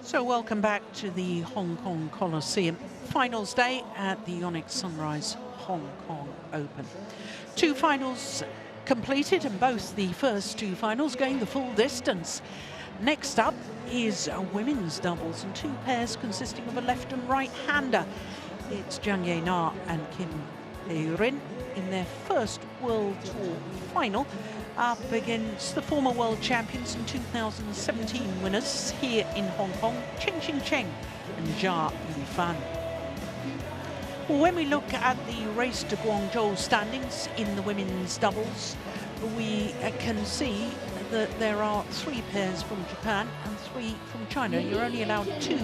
So welcome back to the Hong Kong Coliseum. Finals day at the YONEX-SUNRISE Hong Kong Open. Two finals completed, and both the first two finals going the full distance. Next up is a women's doubles and two pairs consisting of a left and right-hander. It's JIA and Kim Hae-rin in their first World Tour final, up against the former world champions and 2017 winners here in Hong Kong, Chen and JIA. Well, when we look at the race to Guangzhou standings in the women's doubles, we can see that there are three pairs from Japan and three from China. You're only allowed two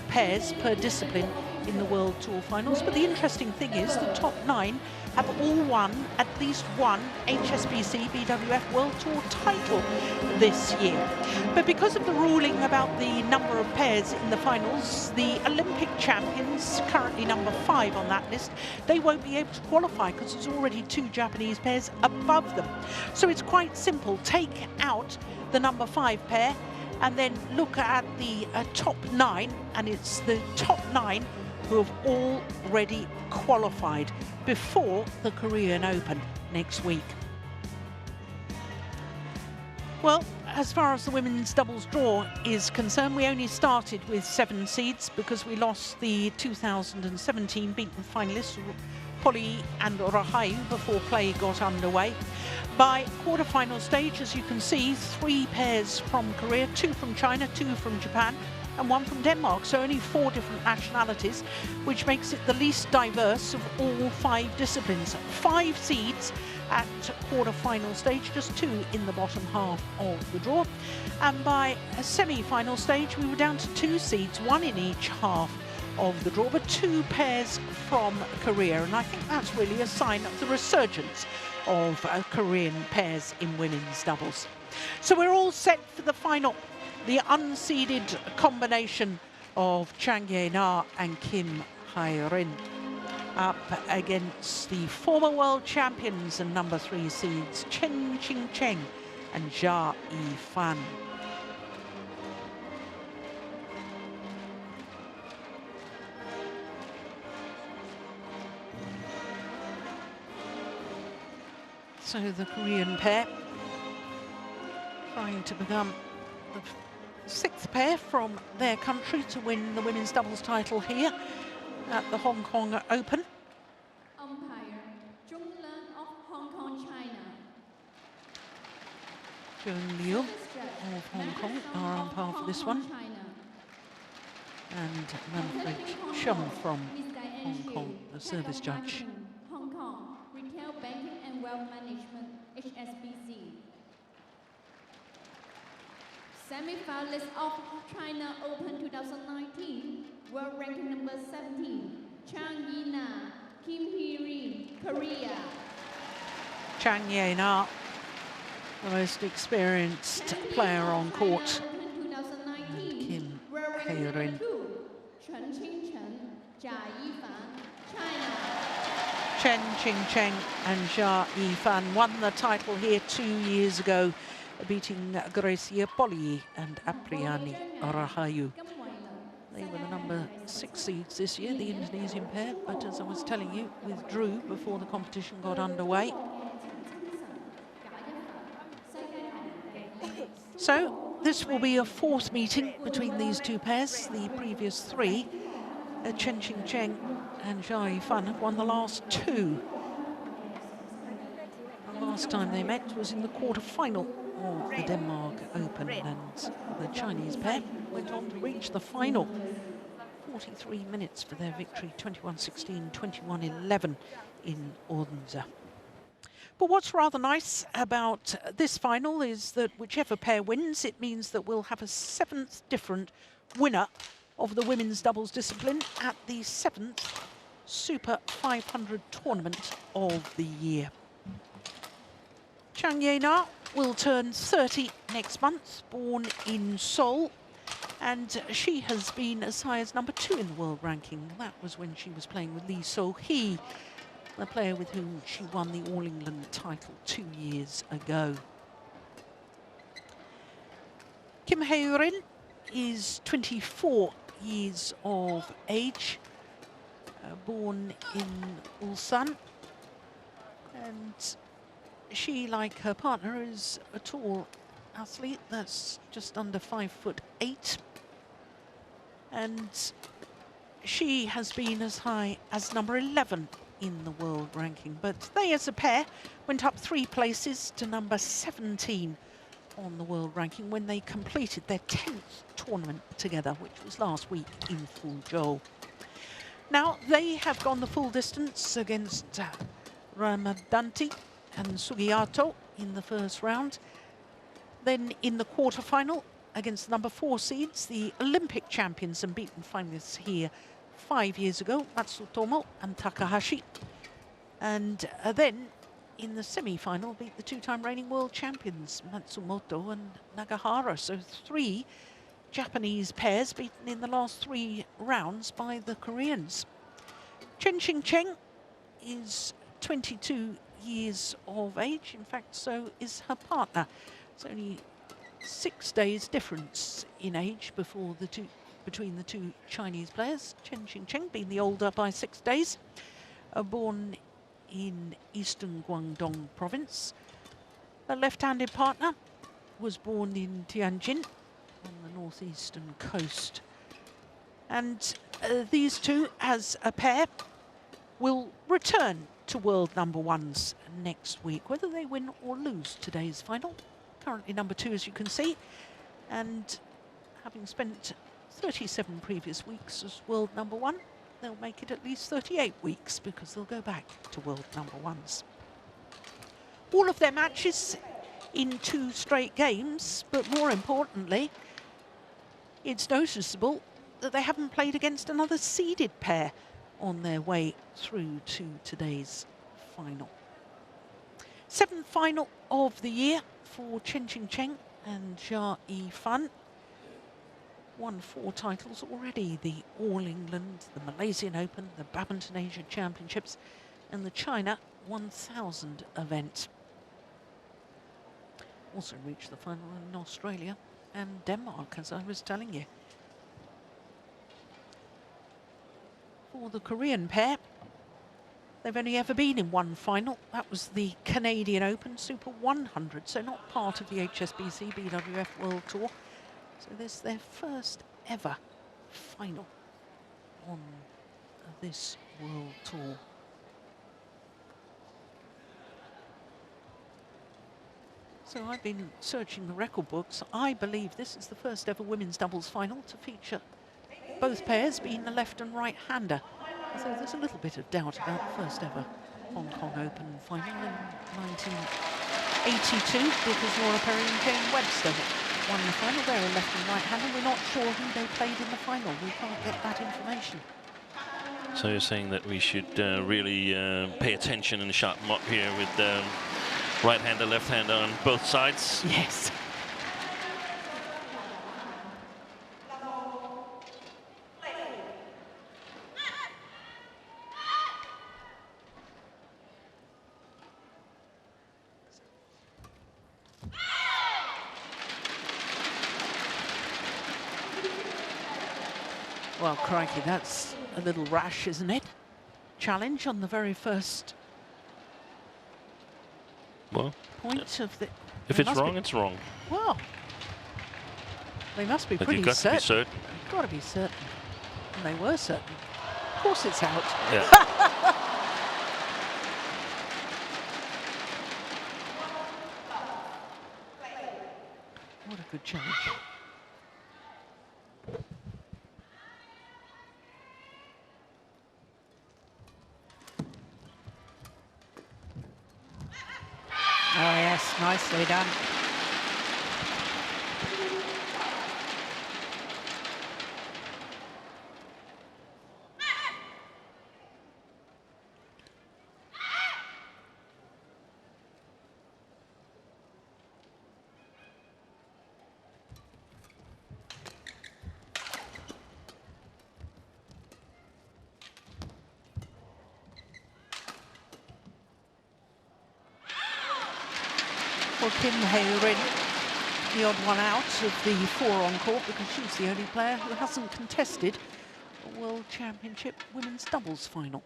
pairs per discipline in the World Tour finals, but the interesting thing is the top nine have all won at least one HSBC BWF World Tour title this year. But because of the ruling about the number of pairs in the finals, the Olympic champions, currently number 5 on that list, they won't be able to qualify because there's already two Japanese pairs above them. So it's quite simple. Take out the number 5 pair and then look at the top 9, and it's the top 9 who have already qualified before the Korean Open next week. Well, as far as the women's doubles draw is concerned, we only started with 7 seeds because we lost the 2017 beaten finalists Polly and Rahayu before play got underway. By quarter-final stage, as you can see, 3 pairs from Korea, 2 from China, 2 from Japan, and 1 from Denmark, so only 4 different nationalities, which makes it the least diverse of all 5 disciplines. 5 seeds at quarter-final stage, just 2 in the bottom half of the draw. And by a semi-final stage, we were down to 2 seeds, 1 in each half of the draw, but 2 pairs from Korea. And I think that's really a sign of the resurgence of Korean pairs in women's doubles. So we're all set for the final. The unseeded combination of Chang Ye-na and Kim Hae-rin up against the former world champions and number 3 seeds Chen and JIA. So the Korean pair trying to become the 6th pair from their country to win the women's doubles title here at the Hong Kong Open. Umpire, Zhonglan of Hong Kong, China. Joan Liu of Hong Kong are umpire for this one. And Manfred Chen from Hong Kong, the service judge. Hong Kong, Retail Banking and Wealth Management, HSBC. Semi-finalists of China Open 2019, world ranking number 17, Chang Ye-na, Kim Hae-rin, Korea. Chang Ye-na, the most experienced player on court, and Kim Hae-rin. Chen and JIA won the title here 2 years ago, beating Gracia Polly and Apriani Rahayu. They were the number 6 seeds this year, the Indonesian pair, but as I was telling you, withdrew before the competition got underway. So this will be a 4th meeting between these two pairs. The previous 3, Chen and JIA have won the last 2. The last time they met was in the quarter-final of the Denmark Open, and the Chinese pair went on to reach the final. 43 minutes for their victory, 21-16, 21-11 in Odense. But what's rather nice about this final is that whichever pair wins, it means that we'll have a 7th different winner of the women's doubles discipline at the 7th Super 500 tournament of the year. Chang Ye-na will turn 30 next month, born in Seoul, and she has been as high as number 2 in the world ranking. That was when she was playing with Lee So-hee, the player with whom she won the All England title 2 years ago. Kim Hae-rin is 24 years of age, born in Ulsan, and she, like her partner, is a tall athlete that's just under 5'8", and she has been as high as number 11 in the world ranking, but they as a pair went up 3 places to number 17 on the world ranking when they completed their 10th tournament together, which was last week in Fuzhou. Now they have gone the full distance against Ramadanti and Sugiyato in the first round. Then in the quarterfinal against the number 4 seeds, the Olympic champions and beaten finalists here 5 years ago, Matsutomo and Takahashi. And then in the semi-final beat the 2-time reigning world champions, Matsumoto and Nagahara. So 3 Japanese pairs beaten in the last 3 rounds by the Koreans. Chen is 22 years of age. In fact, so is her partner. It's only 6 days difference in age between the 2 Chinese players. Chen being the older by 6 days, born in eastern Guangdong province. Her left-handed partner was born in Tianjin on the northeastern coast. And these two, as a pair, will return to world number 1s next week, whether they win or lose today's final. Currently number 2, as you can see, and having spent 37 previous weeks as world number 1, they'll make it at least 38 weeks because they'll go back to world number 1s. All of their matches in 2 straight games, but more importantly, it's noticeable that they haven't played against another seeded pair on their way through to today's final. 7th final of the year for Chen and JIA. Won 4 titles already: the All England, the Malaysian Open, the Badminton Asia Championships, and the China 1000 event. Also reached the final in Australia and Denmark, as I was telling you. For the Korean pair, they've only ever been in 1 final. That was the Canadian Open Super 100, so not part of the HSBC BWF World Tour. So this is their first ever final on this World Tour. So I've been searching the record books. I believe this is the first ever women's doubles final to feature both pairs being the left and right-hander. So there's a little bit of doubt about the first ever Hong Kong Open final in 1982 because Laura Perry and Jane Webster won the final. They're a left and right-hander. We're not sure who they played in the final. We can't get that information. So you're saying that we should really pay attention and sharpen them up here with right-hander, left-hander on both sides? Yes. Well, crikey, that's a little rash, isn't it? Challenge on the very first point of the... If it's wrong, it's wrong. Well, they must be but pretty you've got certain. to be certain. You've got to be certain. And they were certain. Of course it's out. Yeah. What a good challenge. Oh yes, nicely done. For Kim Hae-rin, the odd one out of the 4 on court because she's the only player who hasn't contested a World Championship women's doubles final.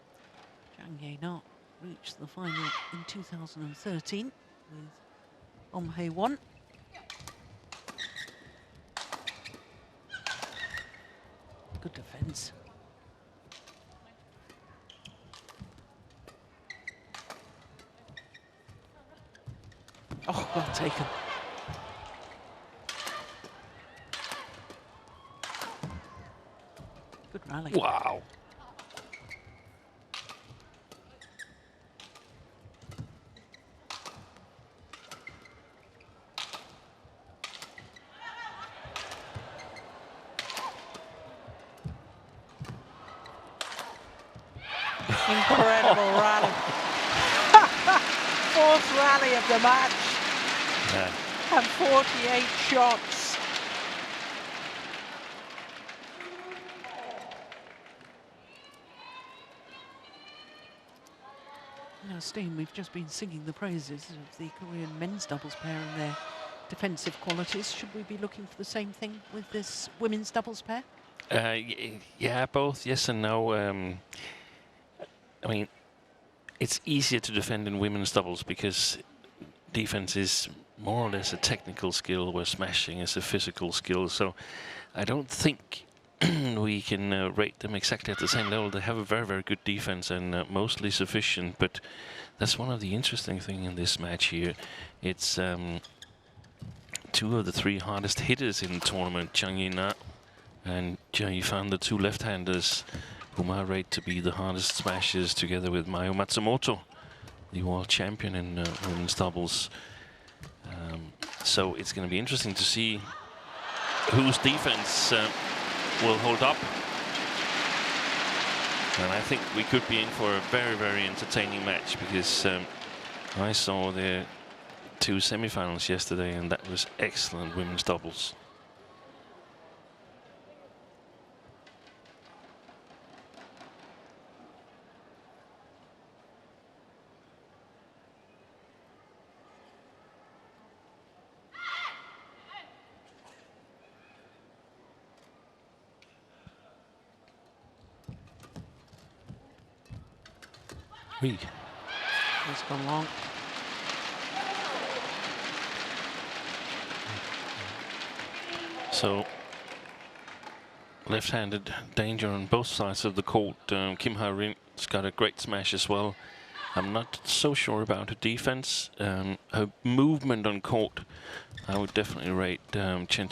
Zhang Yana reached the final in 2013 with Hae-won. Good defence. Oh, well taken. Good rally. Wow. Incredible rally. 4th rally of the match. Yeah. And 48 shots. Now, Steen, we've just been singing the praises of the Korean men's doubles pair and their defensive qualities. Should we be looking for the same thing with this women's doubles pair? Yeah, both yes and no. I mean, it's easier to defend in women's doubles because defense is more or less a technical skill, where smashing is a physical skill. So I don't think we can rate them exactly at the same level. They have a very, very good defense and mostly sufficient. But that's one of the interesting things in this match here. It's 2 of the 3 hardest hitters in the tournament, Zhang Yana and Jia Yifan, the 2 left-handers, whom I rate to be the hardest smashers, together with Mayu Matsumoto, the world champion in women's doubles. So it's going to be interesting to see whose defense will hold up. And I think we could be in for a very, very entertaining match, because I saw the 2 semi-finals yesterday, and that was excellent women's doubles. It's gone long. So left-handed danger on both sides of the court. Kim Ha-rin's got a great smash as well. I'm not so sure about her defense. Her movement on court, I would definitely rate Chen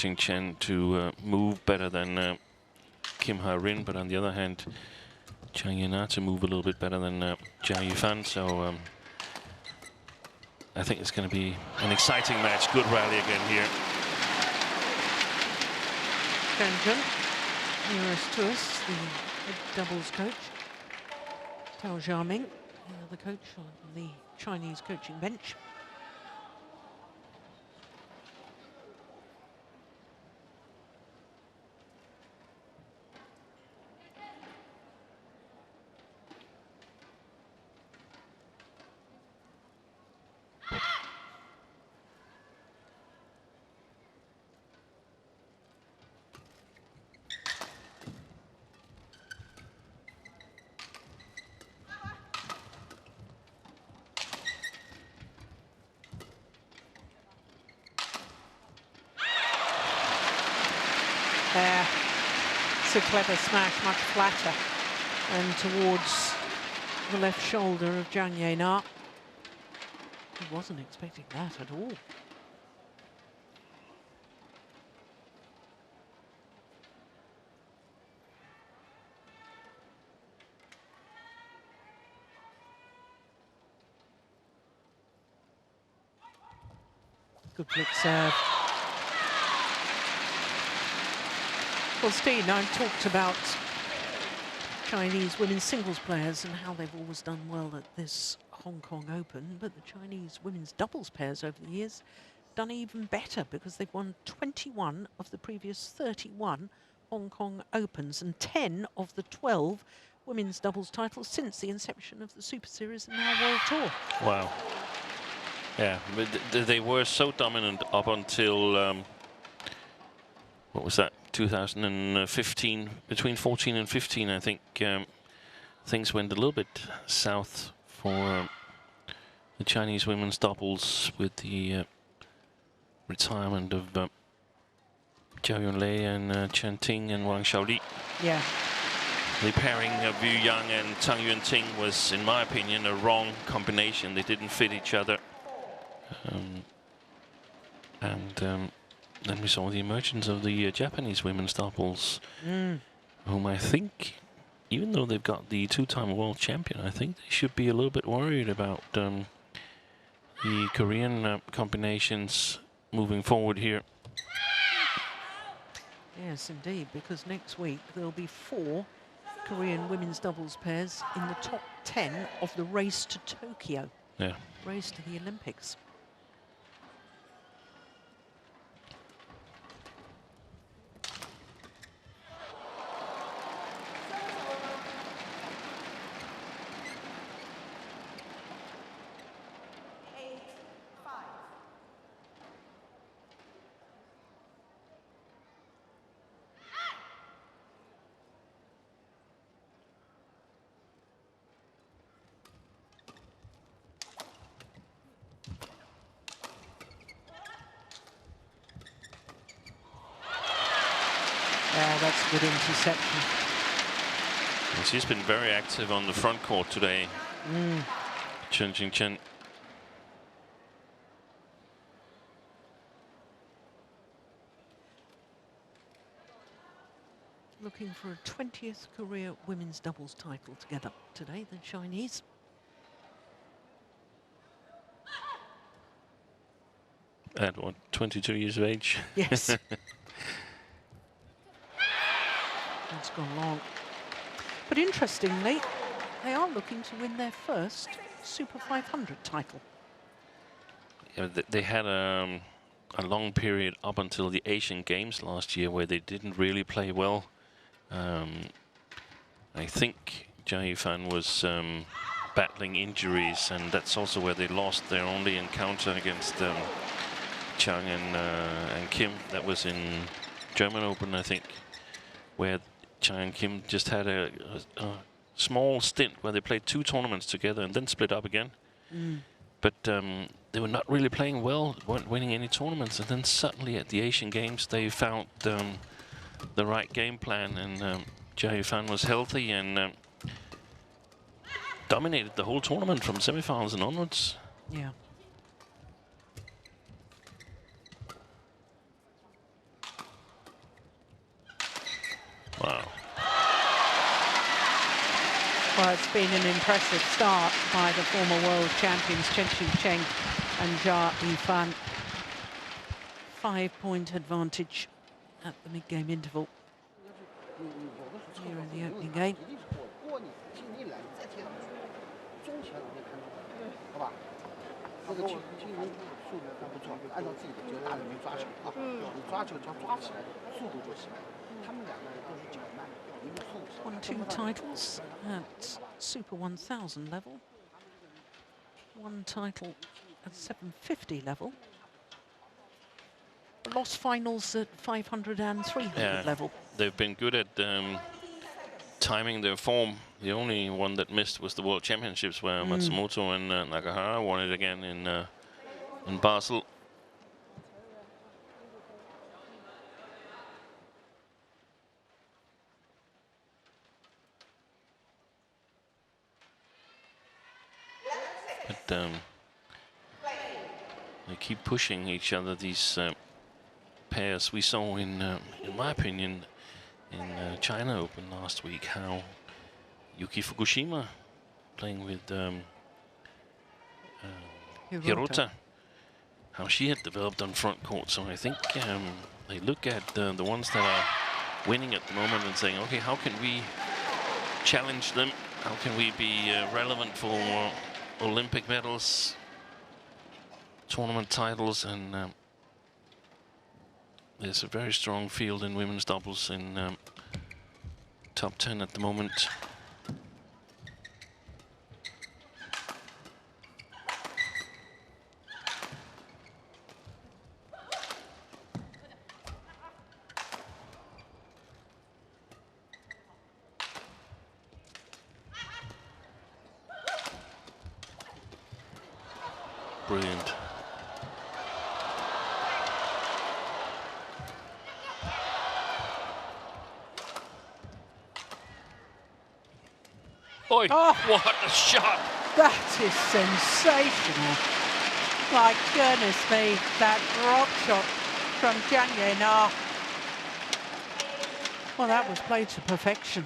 to move better than Kim Ha-rin, but on the other hand, Zhang Yana to move a little bit better than Jia Yifan. So I think it's going to be an exciting match. Good rally again here. Chen, nearest to us, the head doubles coach, Tao Xiaoming, the coach on the Chinese coaching bench. There, it's a clever smash, much flatter, and towards the left shoulder of Zhang Yana. He wasn't expecting that at all. Good flick serve. Well, Steen, I've talked about Chinese women's singles players and how they've always done well at this Hong Kong Open, but the Chinese women's doubles pairs over the years done even better, because they've won 21 of the previous 31 Hong Kong Opens and 10 of the 12 women's doubles titles since the inception of the Super Series and now World Tour. Wow. Yeah, but they were so dominant up until what was that? 2015, between 14 and 15, I think things went a little bit south for the Chinese women's doubles with the retirement of Zhao Yunlei and Chen and Wang Xiaoli. Yeah. The pairing of Yu Yang and Tang Yuanting was, in my opinion, a wrong combination. They didn't fit each other. Then we saw the emergence of the Japanese women's doubles, whom I think, even though they've got the two-time world champion, I think they should be a little bit worried about the Korean combinations moving forward here. Yes, indeed, because next week there'll be 4 Korean women's doubles pairs in the top 10 of the race to Tokyo. Yeah. Race to the Olympics. That's a good interception. And she's been very active on the front court today. Chen. Looking for a 20th career women's doubles title together today, the Chinese. At what, 22 years of age? Yes. It's gone long. But interestingly, they are looking to win their first Super 500 title. Yeah, they had a long period up until the Asian Games last year where they didn't really play well. I think JIA was battling injuries, and that's also where they lost their only encounter against Chang and Kim. That was in German Open, I think, where Chang and Kim just had a small stint where they played 2 tournaments together and then split up again. But they were not really playing well, weren't winning any tournaments, and then suddenly at the Asian Games they found the right game plan, and JIA was healthy and dominated the whole tournament from semifinals and onwards. Yeah. Wow. Well, it's been an impressive start by the former world champions Chen and JIA. 5-point advantage at the mid-game interval here in the opening game. Won 2 titles at Super 1000 level. 1 title at 750 level. Lost finals at 500 and 300 level. They've been good at timing their form. The only one that missed was the World Championships, where Matsumoto and Nakahara won it again in Basel. But they keep pushing each other, these pairs. We saw in my opinion, in China Open last week, how Yuki Fukushima playing with Hirota, how she had developed on front court. So I think they look at the ones that are winning at the moment and saying, okay, how can we challenge them? How can we be relevant for Olympic medals, tournament titles? And there's a very strong field in women's doubles in top 10 at the moment. brilliant. Oi, Oh. what a shot! That is sensational. My goodness me, that drop shot from JIA. Well, that was played to perfection.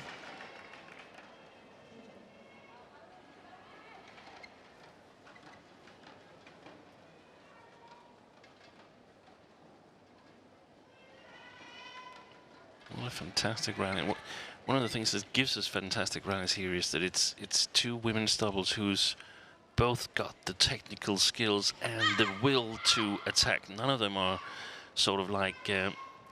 What a fantastic rally. One of the things that gives us fantastic rallies here is that it's two women's doubles who's both got the technical skills and the will to attack. None of them are sort of like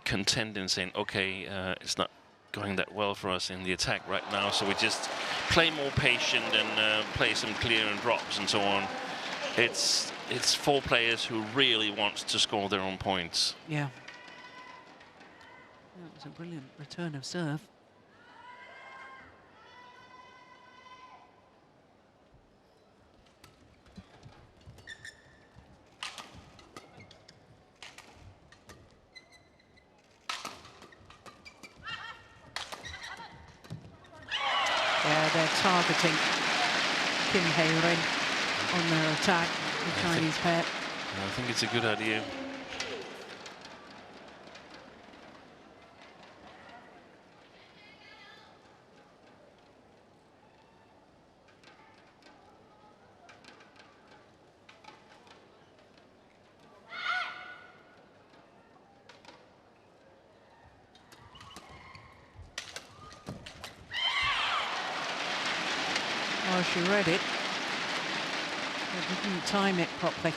content in saying, okay, it's not going that well for us in the attack right now, so we just play more patient and play some clear and drops and so on. It's four players who really want to score their own points. Yeah. That was a brilliant return of serve. Yeah, they're targeting Kim Hae-rin on their attack, the Chinese pair. I think it's a good idea. Oh, she read it, but didn't time it properly.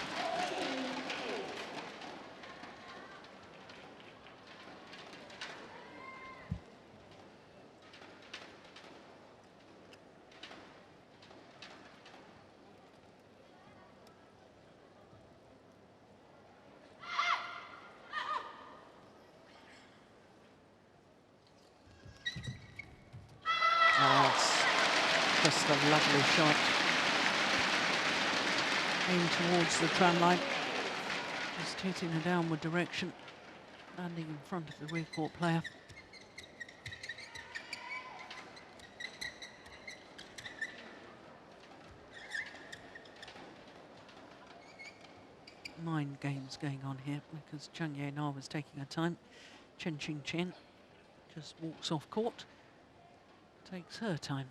Just a lovely shot. Aimed towards the tram line. Just hitting a downward direction. Landing in front of the recourt player. Mind games going on here because Chang Ye-na was taking her time. Chen just walks off court. Takes her time.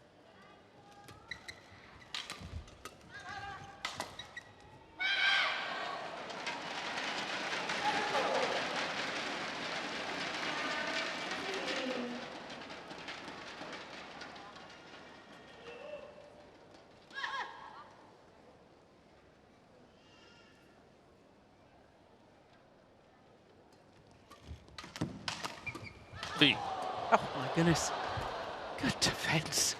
Oh my goodness. Good defense.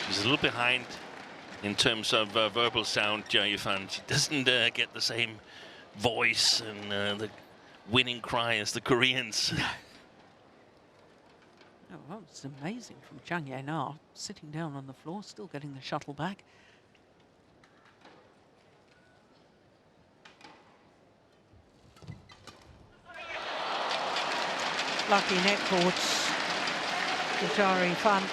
She's a little behind in terms of verbal sound, JIA fan. She doesn't get the same voice and the winning cry as the Koreans. Oh, well, it's amazing from Chang Ye-na, sitting down on the floor, still getting the shuttle back. Lucky net courts for Jari Fan.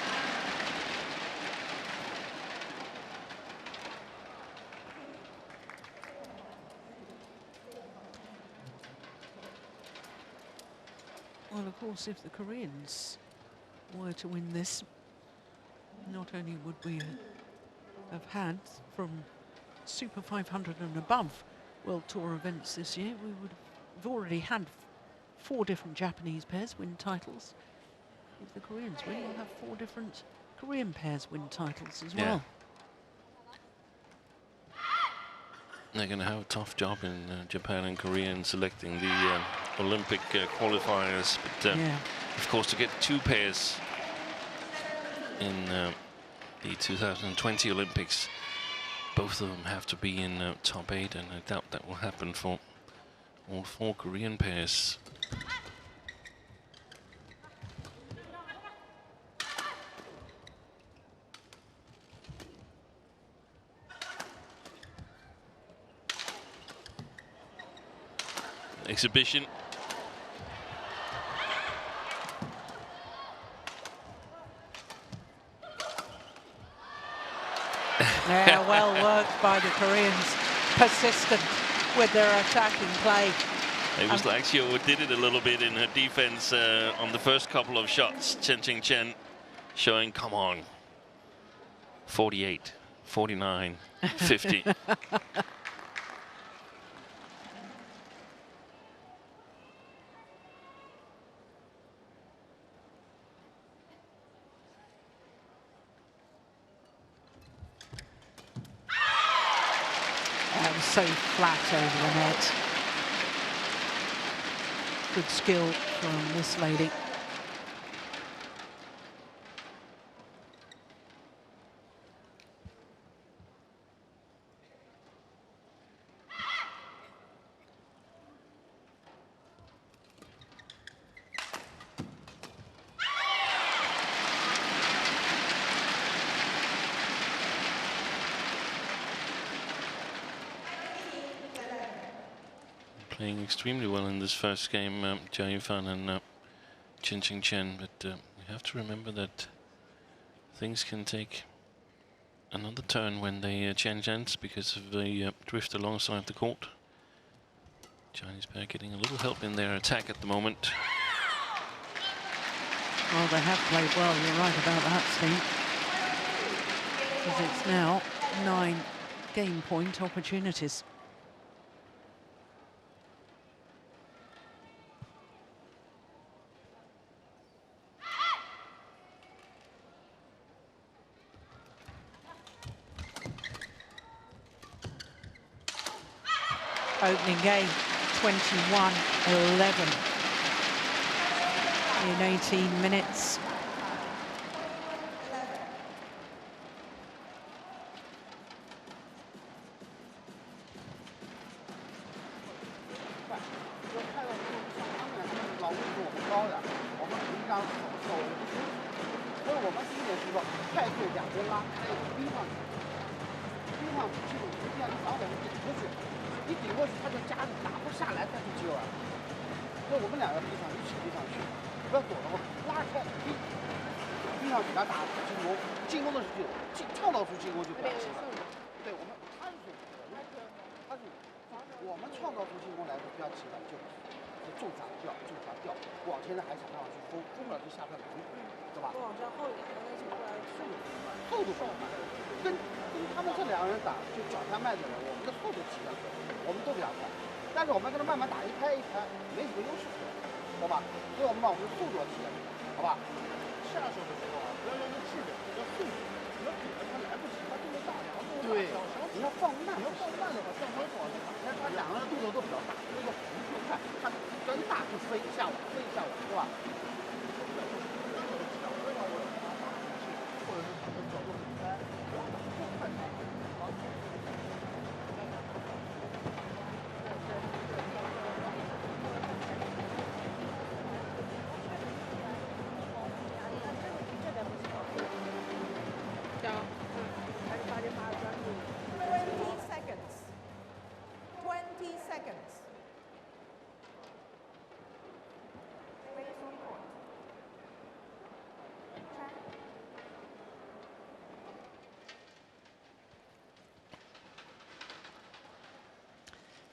Well, of course, if the Koreans were to win this, not only would we have had from Super 500 and above World Tour events this year, we would have already had 4 different Japanese pairs win titles. If the Koreans win, we'll have 4 different Korean pairs win titles as well. They're going to have a tough job in Japan and Korea in selecting the Olympic qualifiers, but of course to get 2 pairs in the 2020 Olympics both of them have to be in top 8, and I doubt that will happen for all 4 Korean pairs. Exhibition. Yeah, well worked by the Koreans. Persistent with their attacking play. It was like she overdid it a little bit in her defense on the first couple of shots. Chen showing, come on, 48, 49, 50. So flat over the net. Good skill from this lady. Playing extremely well in this first game, JIA and Chen, but we have to remember that things can take another turn when they change ends because of the drift alongside the court. Chinese pair getting a little help in their attack at the moment. Well, they have played well, you're right about that, Steve. Because it's now 9 game point opportunities. Opening game, 21-11 in 18 minutes.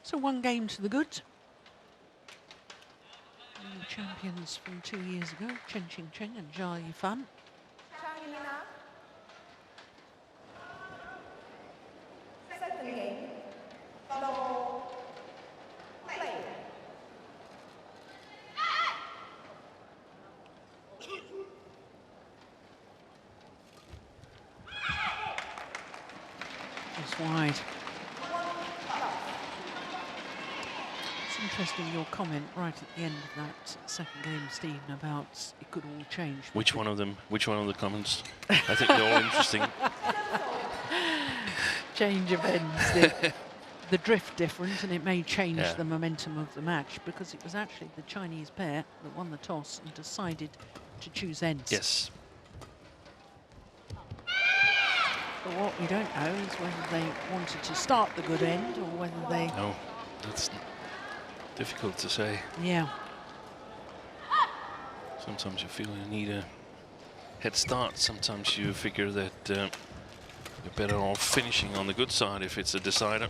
So 1 game to the good. And the champions from 2 years ago, Chen and JIA. Second game, double play. Just wide. Interesting your comment right at the end of that second game, Stephen, about it could all change. Which one of them? Which one of the comments? I think they're all interesting. change of ends. The drift different, and it may change the momentum of the match, because it was actually the Chinese pair that won the toss and decided to choose ends. Yes. But what we don't know is whether they wanted to start the good end or whether they... No, that's difficult to say. Yeah. Sometimes you feel you need a head start. Sometimes you figure that you're better off finishing on the good side if it's a decider.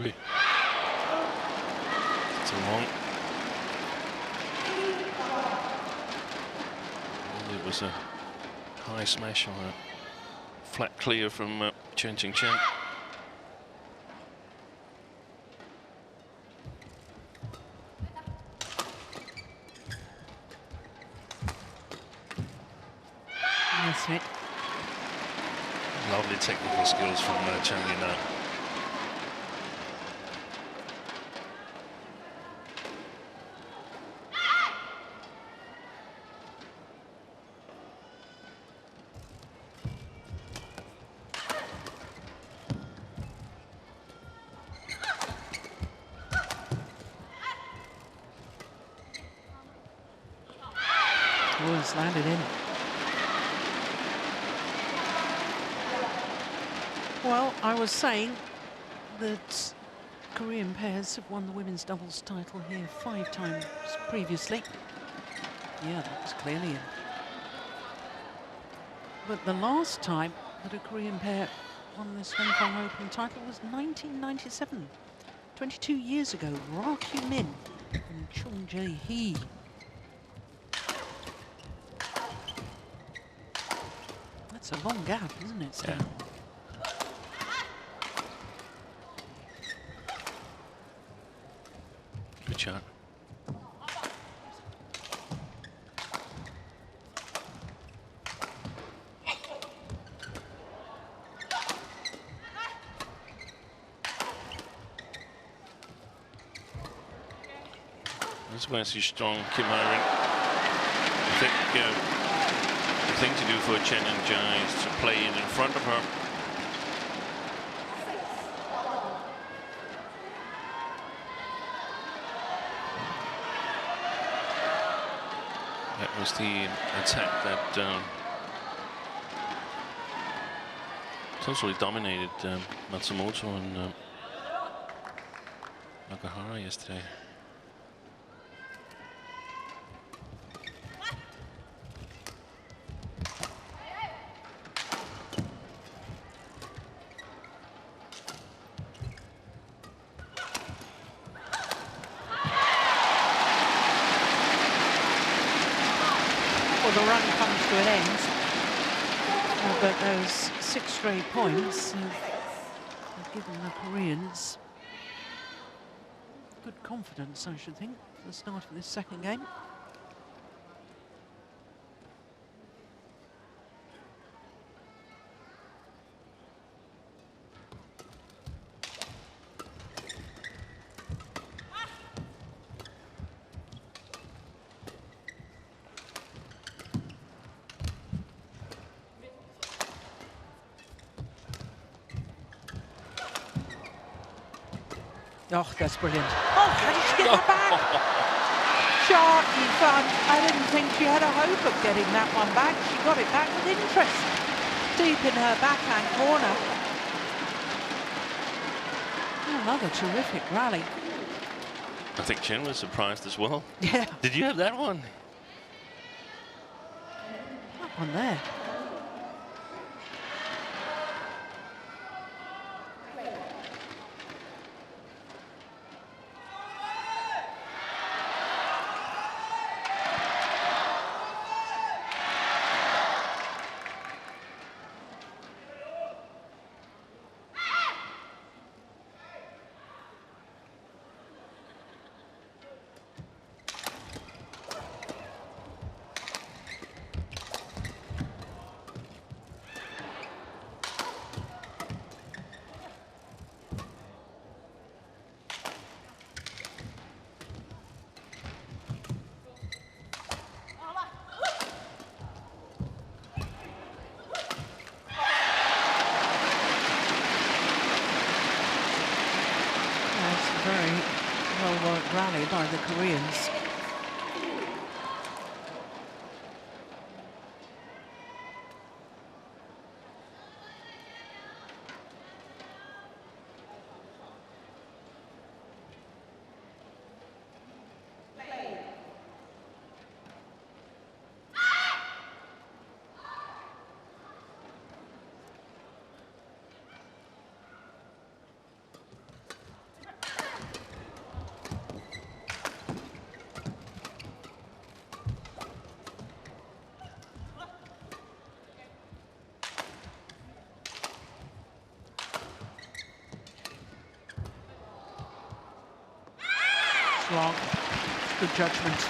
Wait. Too long. It was a high smash on a flat clear from Chen. That's it. Lovely technical skills from Chen now. It's landed in. Well, I was saying that Korean pairs have won the women's doubles title here 5 times previously. Yeah, that was clearly in. But the last time that a Korean pair won this Hong Kong Open title was 1997, 22 years ago. Ra Kyu-min and Chung Jae-hee. That's a long gap, isn't it, Stan? Yeah. Good shot. That's where she's strong, Kim Hyren. I think the thing to do for Chen and JIA is to play it in front of her. That was the attack that totally dominated Matsumoto and Nakahara yesterday. The run comes to an end, but those 6 straight points have given the Koreans good confidence, I should think, for the start of this second game. Oh, that's brilliant. Oh, how did she get that back? Shot in front. I didn't think she had a hope of getting that one back. She got it back with interest. Deep in her backhand corner. Another terrific rally. I think Chen was surprised as well. Yeah. Did you have that one? That one there. Well-worked rally by the Koreans. Long. Good judgment.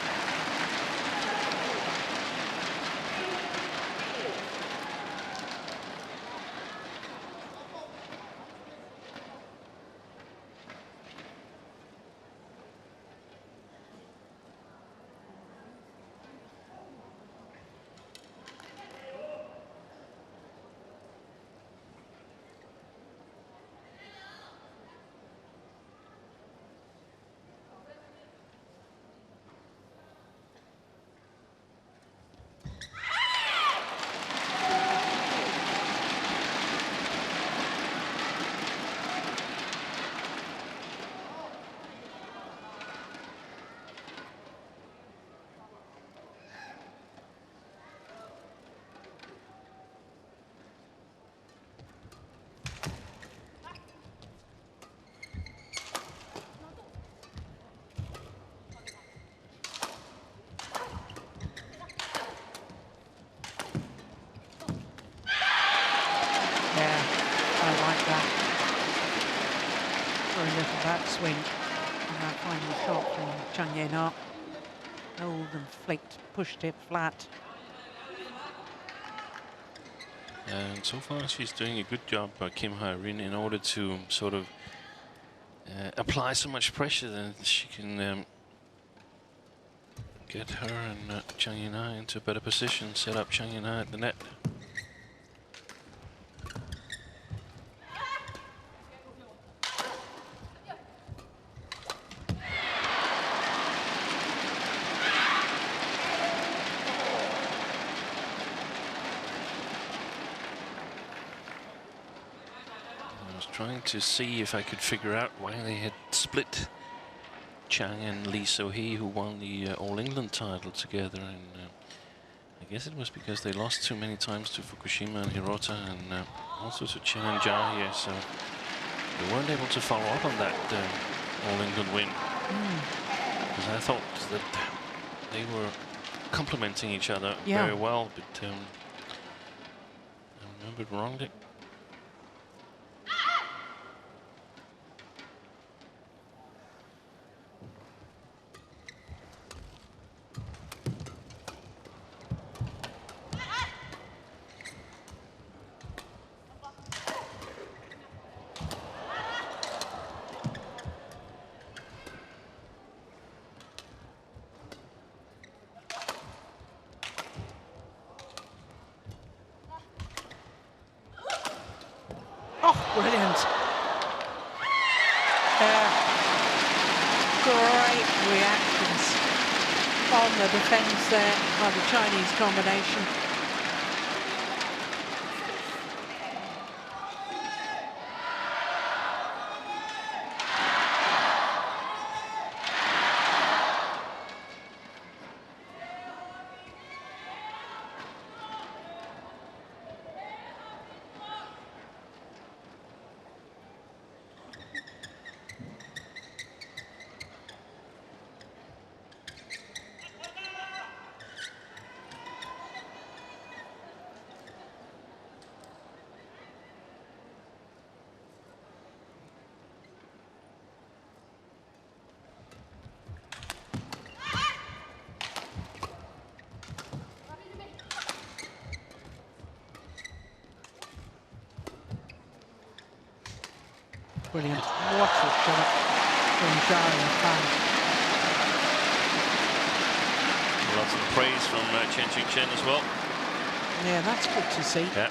Backswing and that final shot from Chang. Held and flicked, pushed it flat. And so far she's doing a good job by Kim Ha-rin in order to sort of apply so much pressure that she can get her and Chang into a better position, set up Chang at the net. Trying to see if I could figure out why they had split Chang and Lee So-hee, who won the All England title together, and I guess it was because they lost too many times to Fukushima and Hirota, and also to Chen and JIA, so they weren't able to follow up on that All England win. Because I thought that they were complementing each other very well, but I remembered wrongly. Brilliant. Great reactions on the defence there by the Chinese combination. Brilliant. What a shot from JIA. Lots of praise from Chen as well. Yeah, that's good to see. Yeah.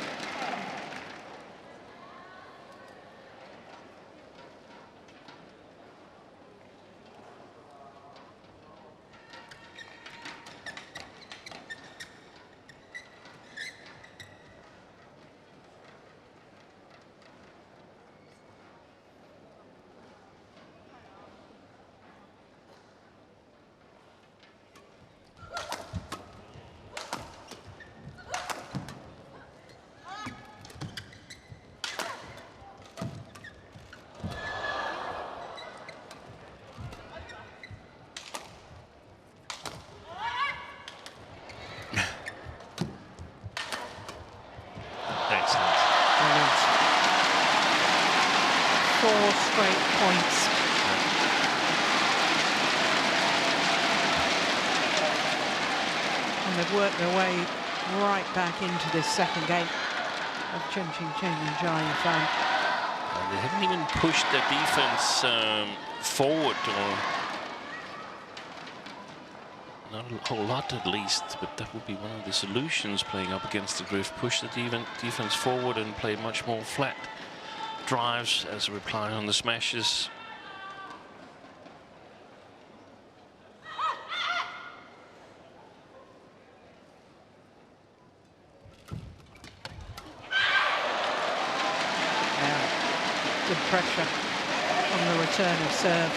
And they've worked their way right back into this second game of Chen and JIA. And they haven't even pushed their defense forward, or not a whole lot at least, but that would be one of the solutions playing up against the drift. Push the defense forward and play much more flat drives as a reply on the smashes. Good pressure on the return of serve.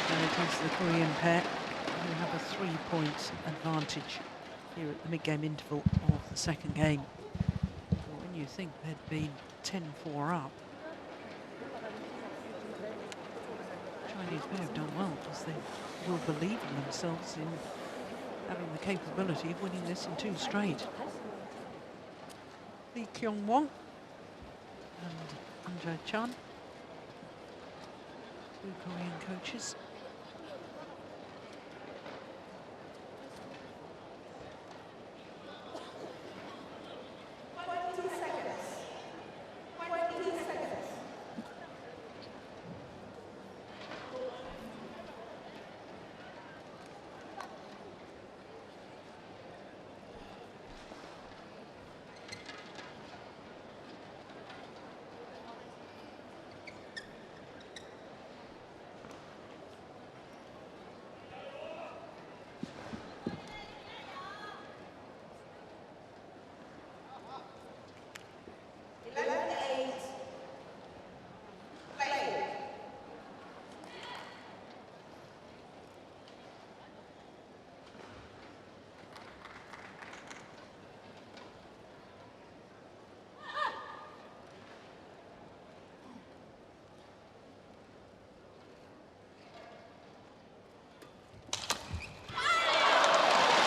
And it is the Korean pair who have a 3-point advantage here at the mid-game interval of the second game. But when you think they'd been 10-4 up, Chinese may have done well because they will believe in themselves in having the capability of winning this in 2 straight. Lee Kyung-won and Chen, 2 Korean coaches.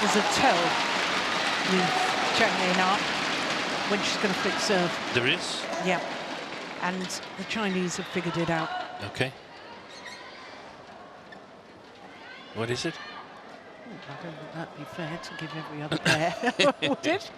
There's a tell with Chen up when she's going to flick serve. There is? Yeah. And the Chinese have figured it out. Okay. What is it? Oh, I don't think that'd be fair to give every other pair, would it?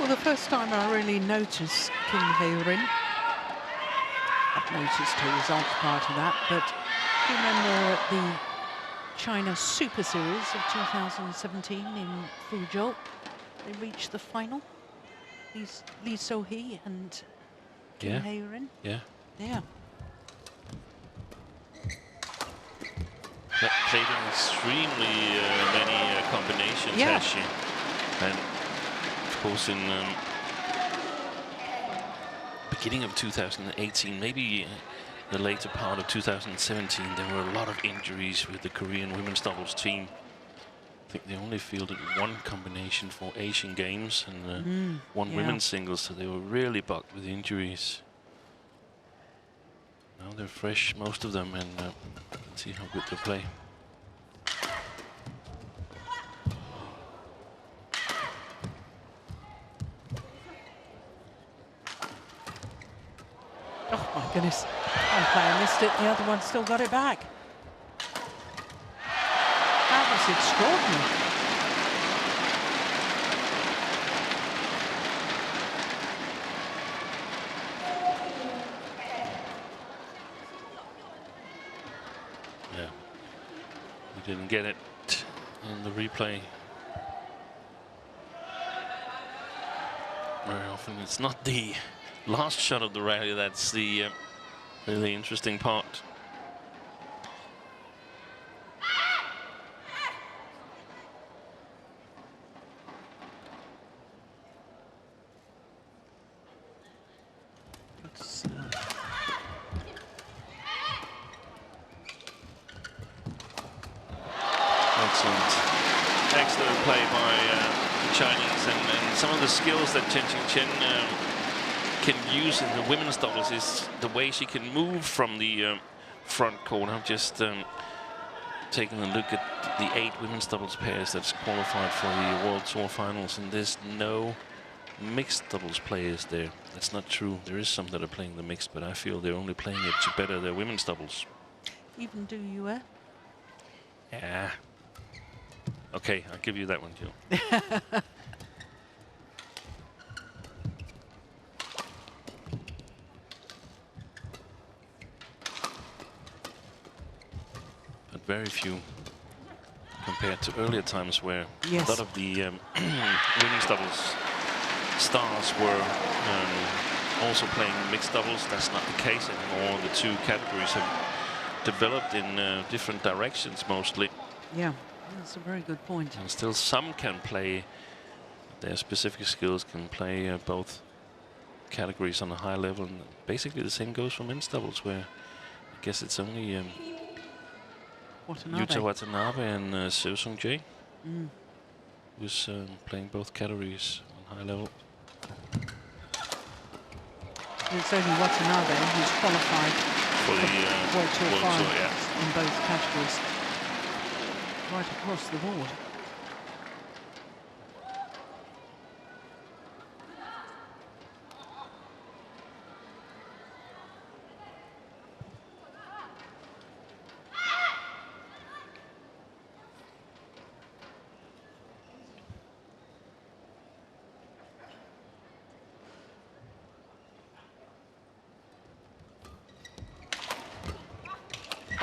Well, the first time I really noticed Kim Hae-rin, I've noticed her results part of that, but do you remember at the China Super Series of 2017 in Fuzhou, they reached the final? Lee So-hee and Kim Hae-rin? Yeah. Yeah. That played in extremely many combinations, Yeah. has she? And of course, in beginning of 2018, maybe the later part of 2017, there were a lot of injuries with the Korean women's doubles team. I think they only fielded 1 combination for Asian Games and 1 women's singles, so they were really bugged with injuries. Now they're fresh, most of them, and let's see how good they play. Oh my goodness, one player missed it, the other one still got it back. That was extraordinary. Yeah, we didn't get it in the replay very often. It's not the last shot of the rally that's the really interesting part. play by the Chinese, and some of the skills that Chen can use in the women's doubles is the way she can move from the front court. I'm just taking a look at the 8 women's doubles pairs that's qualified for the World Tour finals, and there's no mixed doubles players there. That's not true. There is some that are playing the mixed, but I feel they're only playing it to better their women's doubles. Even do you, eh? Yeah. Okay, I'll give you that one, Jill. But very few compared to earlier times where Yes. a lot of the women's doubles stars were also playing mixed doubles. That's not the case anymore. The two categories have developed in different directions mostly. Yeah, that's a very good point. And still some can play, their specific skills can play both categories on a high level. And basically the same goes for men's doubles, where I guess it's only Yuta Watanabe and Seo Sung-jae who's playing both categories on high level. It's only Watanabe who's qualified For the World Tour finals yeah. in both categories, right across the board.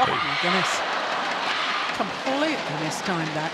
Oh my goodness. Completely mistimed that.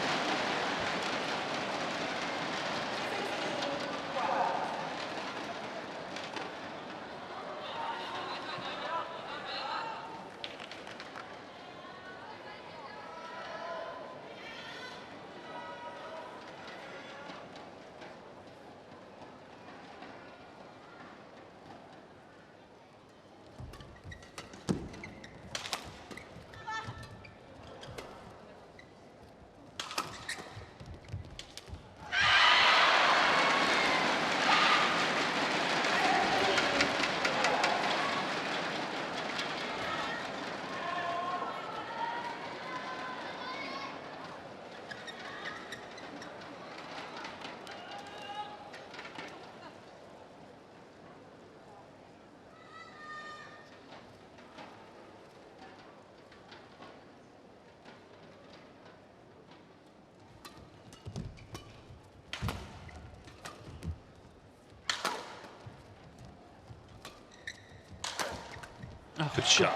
Oh, Good shot.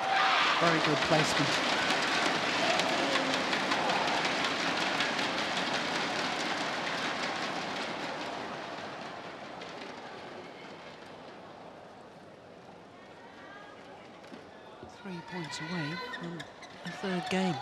Very good placement. Three points away from the third game.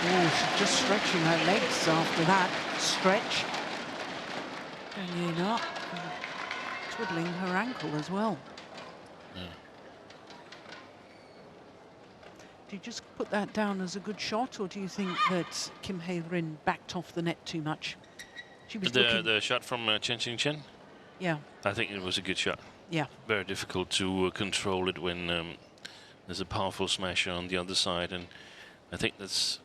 Oh, she's just stretching her legs after that stretch. Hanging up, twiddling her ankle as well. Yeah. Do you just put that down as a good shot, or do you think that Kim Hae-rin backed off the net too much? She was The shot from Chen. Yeah. I think it was a good shot. Yeah. Very difficult to control it when there's a powerful smasher on the other side, and I think that's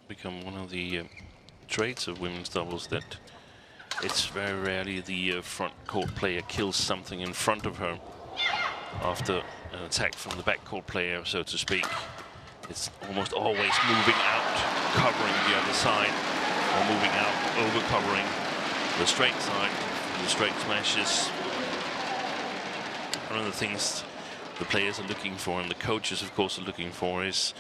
become one of the traits of women's doubles, that it's very rarely the front court player kills something in front of her after an attack from the back court player, so to speak. It's almost always moving out, covering the other side, or moving out, over covering the straight side, the straight smashes. One of the things the players are looking for, and the coaches of course are looking for, is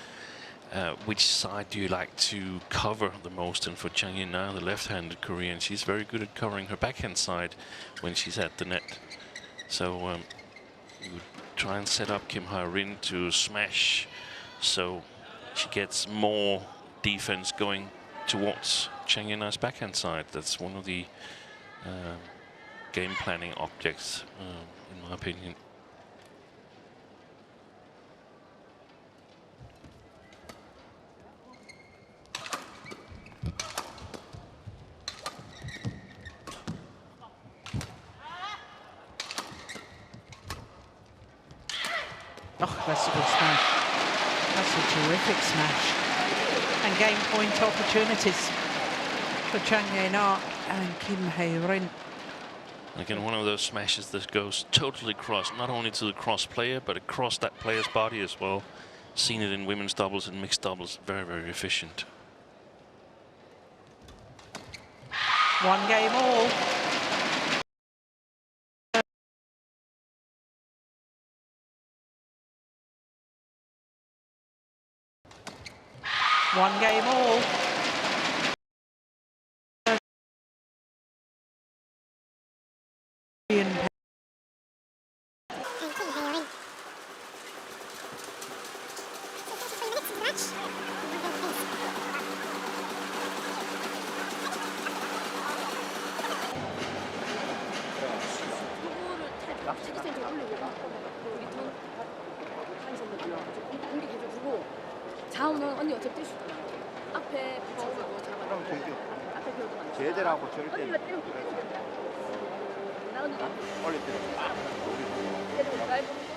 which side do you like to cover the most? And for Chang now, the left-handed Korean, she's very good at covering her backhand side when she's at the net. So you would try and set up Kim Ha-rin to smash, so she gets more defense going towards Chang Yena's backhand side. That's one of the game planning objects, in my opinion. Oh, that's a good smash. That's a terrific smash. And game point opportunities for Chang Yena and Kim Ha-rin. Again, one of those smashes that goes totally across, not only to the cross player, but across that player's body as well. Seen it in women's doubles and mixed doubles. Very, very efficient. One game all. One game all. 다음은 언니 어차피 뛸 수 있잖아. 앞에 붙여주고 잡아. 그럼 저기 앞에 배우도 많아. 제대라고 절대 언니가 때리고 나 언니가 빨리 때려. 때리고 내가 해보는 거.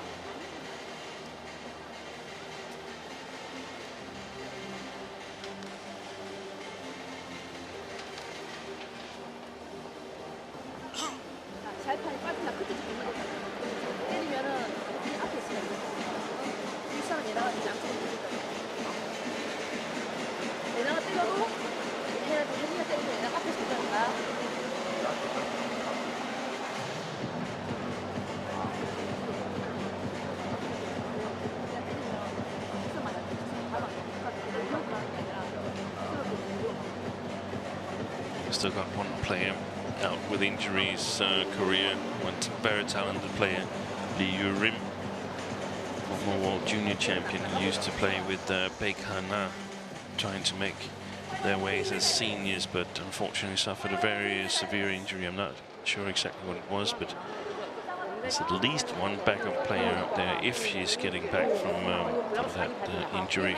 잘 파니 빨리나 끝까지 보는 거 때리면은 앞에 있으면 윗사람 얘나가 이제 앞으로 보니까 얘나가 때려도 혜리가 때리면 얘나가 앞에서 보자니까 Still got one player out with injuries. Korea, one very talented player, Lee Yu-rim, former world junior champion, who used to play with Baek Ha-na, trying to make their ways as seniors, but unfortunately suffered a very severe injury. I'm not sure exactly what it was, but there's at least one backup player up there if she's getting back from that injury.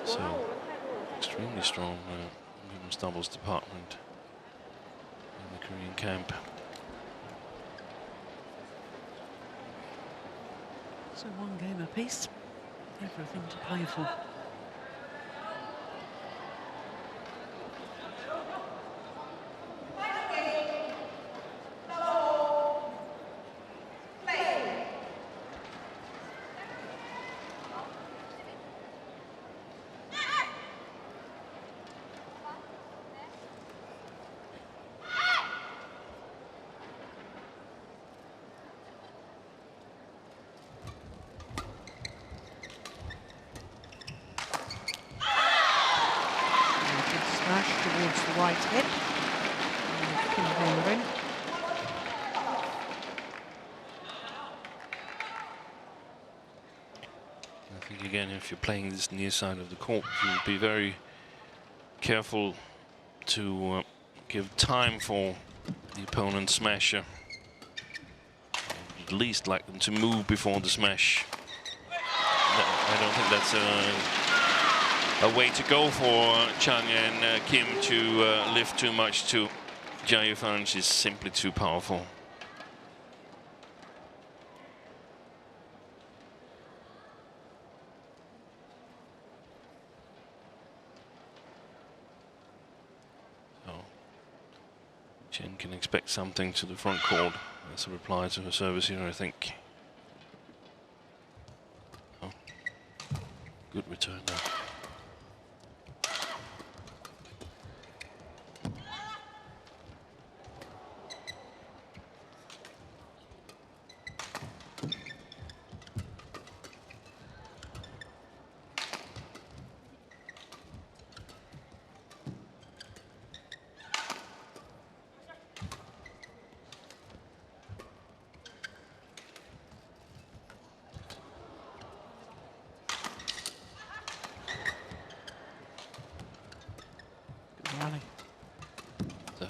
So extremely strong women's doubles department in the Korean camp. So one game apiece, everything to play for. Towards the right hip. Kim Ha-rin. I think again, if you're playing this near side of the court, you'll be very careful to give time for the opponent's smasher. At least like them to move before the smash. I don't think that's a way to go for Chang and Kim to lift too much to JIA. She's simply too powerful. So Chen can expect something to the front court as a reply to her service here, I think. Oh, good return there.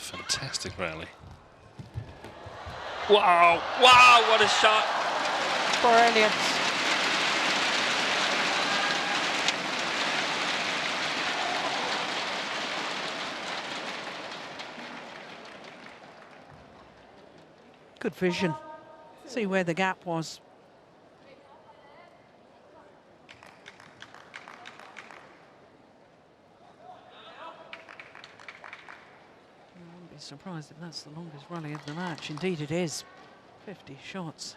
Fantastic rally. Wow, wow, what a shot. Brilliant. Good vision. See where the gap was. I wouldn't be surprised if that's the longest rally of the match. Indeed it is. 50 shots.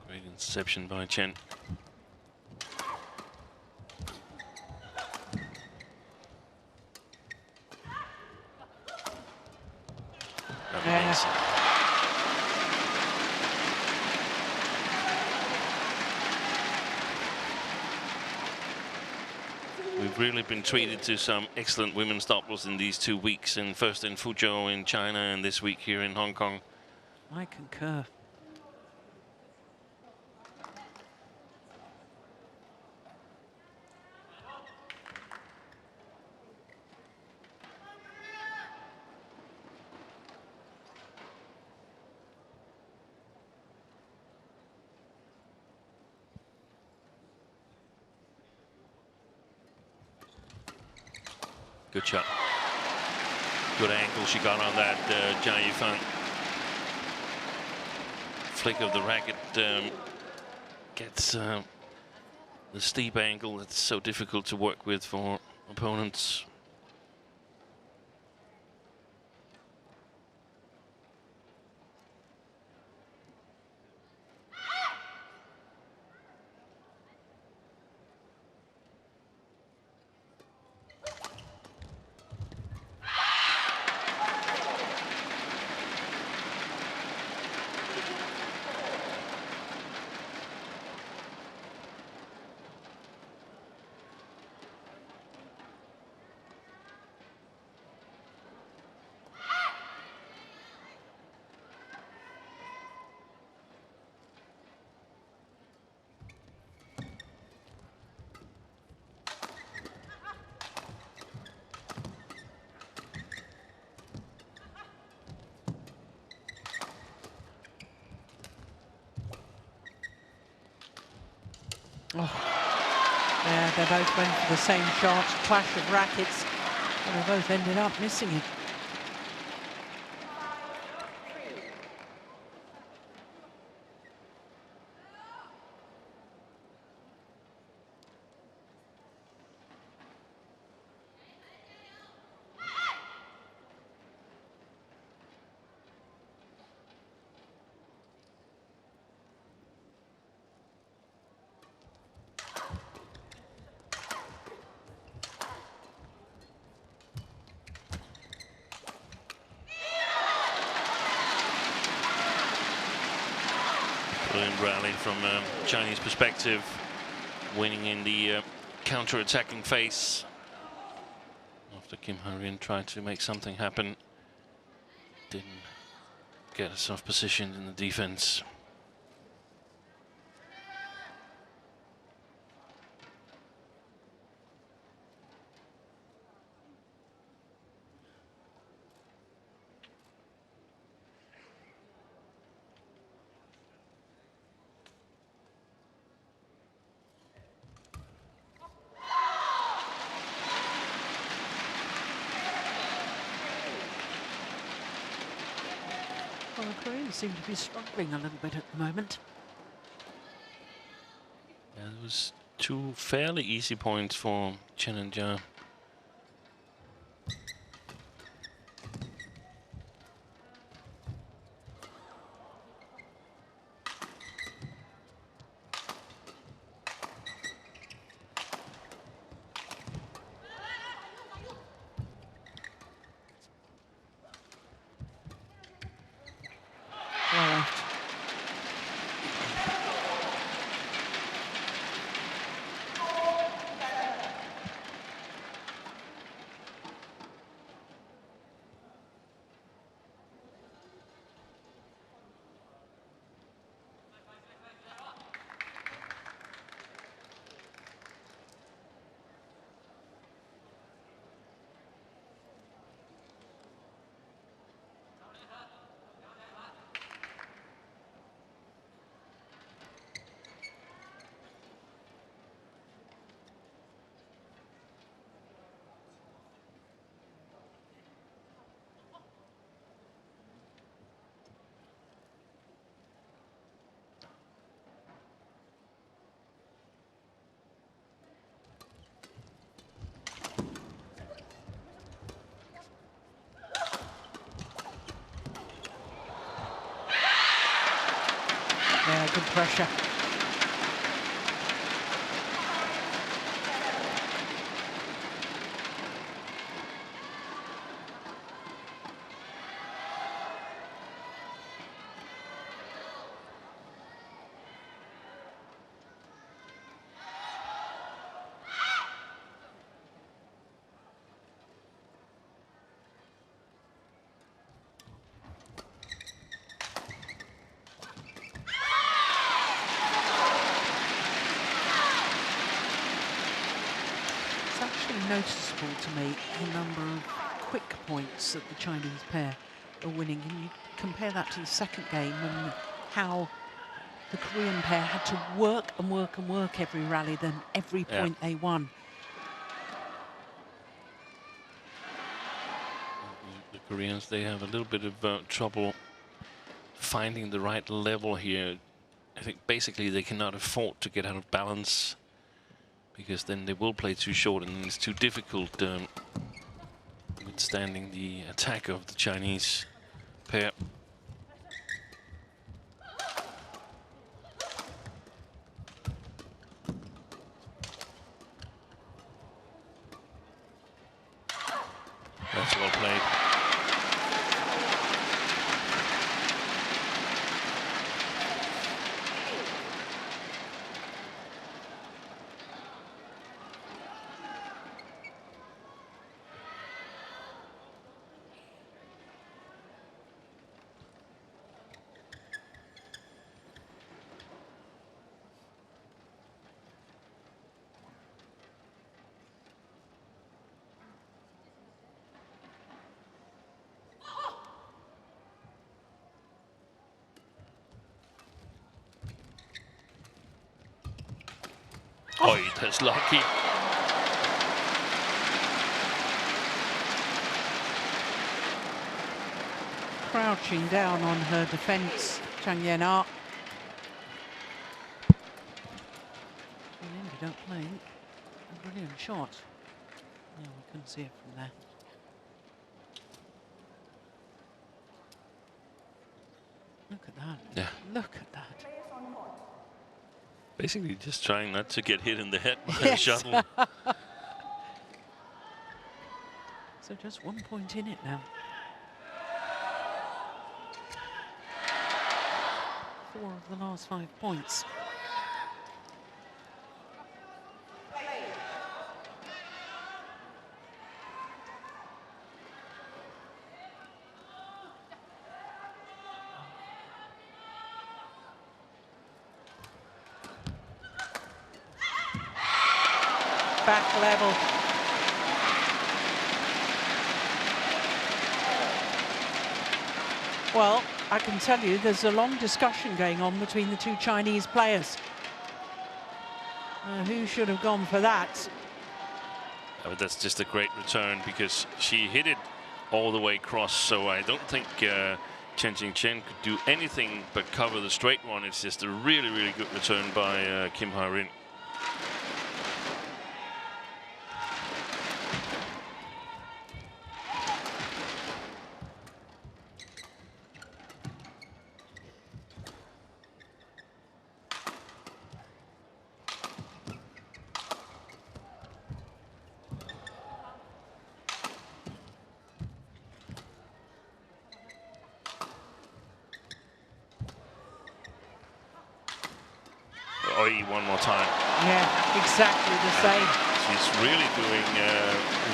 Great interception by Chen. Amazing. We've really been treated to some excellent women's doubles in these 2 weeks, and first in Fuzhou in China and this week here in Hong Kong. I concur. Good shot. Good angle she got on that JIA flick of the racket. Gets the steep angle that's so difficult to work with for opponents. Oh, yeah, they both went for the same shot, clash of rackets, and they both ended up missing it. Brilliant rally from Chinese perspective, winning in the counter-attacking phase after Kim Ha-rin tried to make something happen. Didn't get herself positioned in the defense. Well, the Koreans seem to be struggling a little bit at the moment. Yeah, there was 2 fairly easy points for Chen and JIA. pressure. Noticeable to me the number of quick points that the Chinese pair are winning, and you compare that to the second game and how the Korean pair had to work and work and work every rally, then every point they won. The Koreans, they have a little bit of trouble finding the right level here. I think basically they cannot afford to get out of balance, because then they will play too short and it's too difficult withstanding the attack of the Chinese pair. That's well played. Oh, that's lucky. Crouching down on her defence, Chang Yen-ah. She ended up playing a brilliant shot. No, we couldn't see it from there. Look at that. Yeah. Look at that. Basically just trying not to get hit in the head by Yes. the shuttle. So just 1 point in it now. 4 of the last 5 points. Back level. Well, I can tell you there's a long discussion going on between the two Chinese players. Who should have gone for that? But that's just a great return, because she hit it all the way across, so I don't think Chen could do anything but cover the straight one. It's just a really, really good return by Kim Ha-rin. One more time. Yeah, exactly the same. She's really doing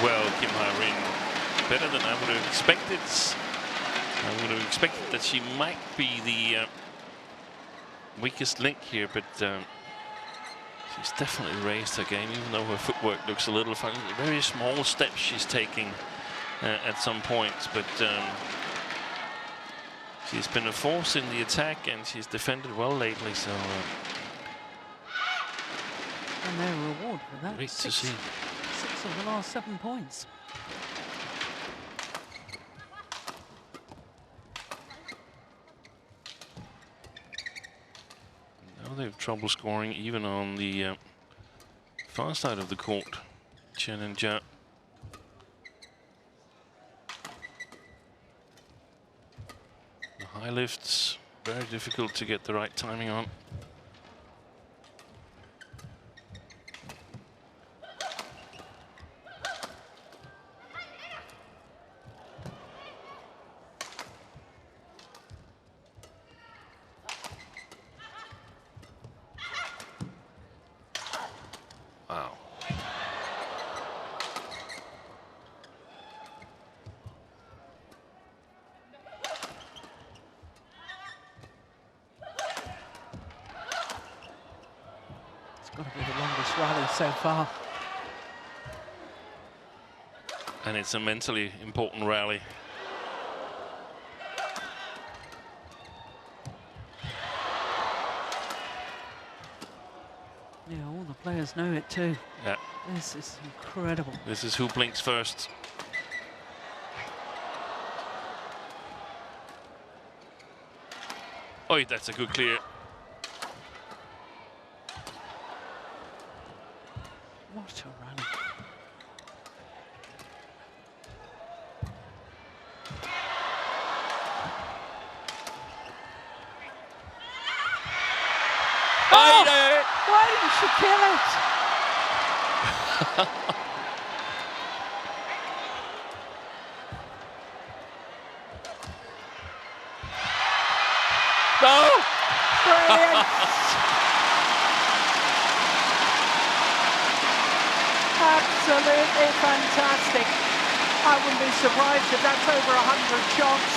well, Kim Ha-rin. Better than I would have expected. I would have expected that she might be the weakest link here, but she's definitely raised her game, even though her footwork looks a little funny. Very small steps she's taking at some points, but she's been a force in the attack and she's defended well lately, so and their reward for that. Great to see. 6 of the last 7 points. Now they have trouble scoring even on the far side of the court. Chen and Jia. The high lifts, very difficult to get the right timing on. got to be the longest rally so far. And it's a mentally important rally. Yeah, all the players know it too. Yeah. This is incredible. This is who blinks first. Oh, that's a good clear. What a rally. Oh! Why didn't she kill it? No! Brilliant! Absolutely fantastic. I wouldn't be surprised if that's over 100 shots.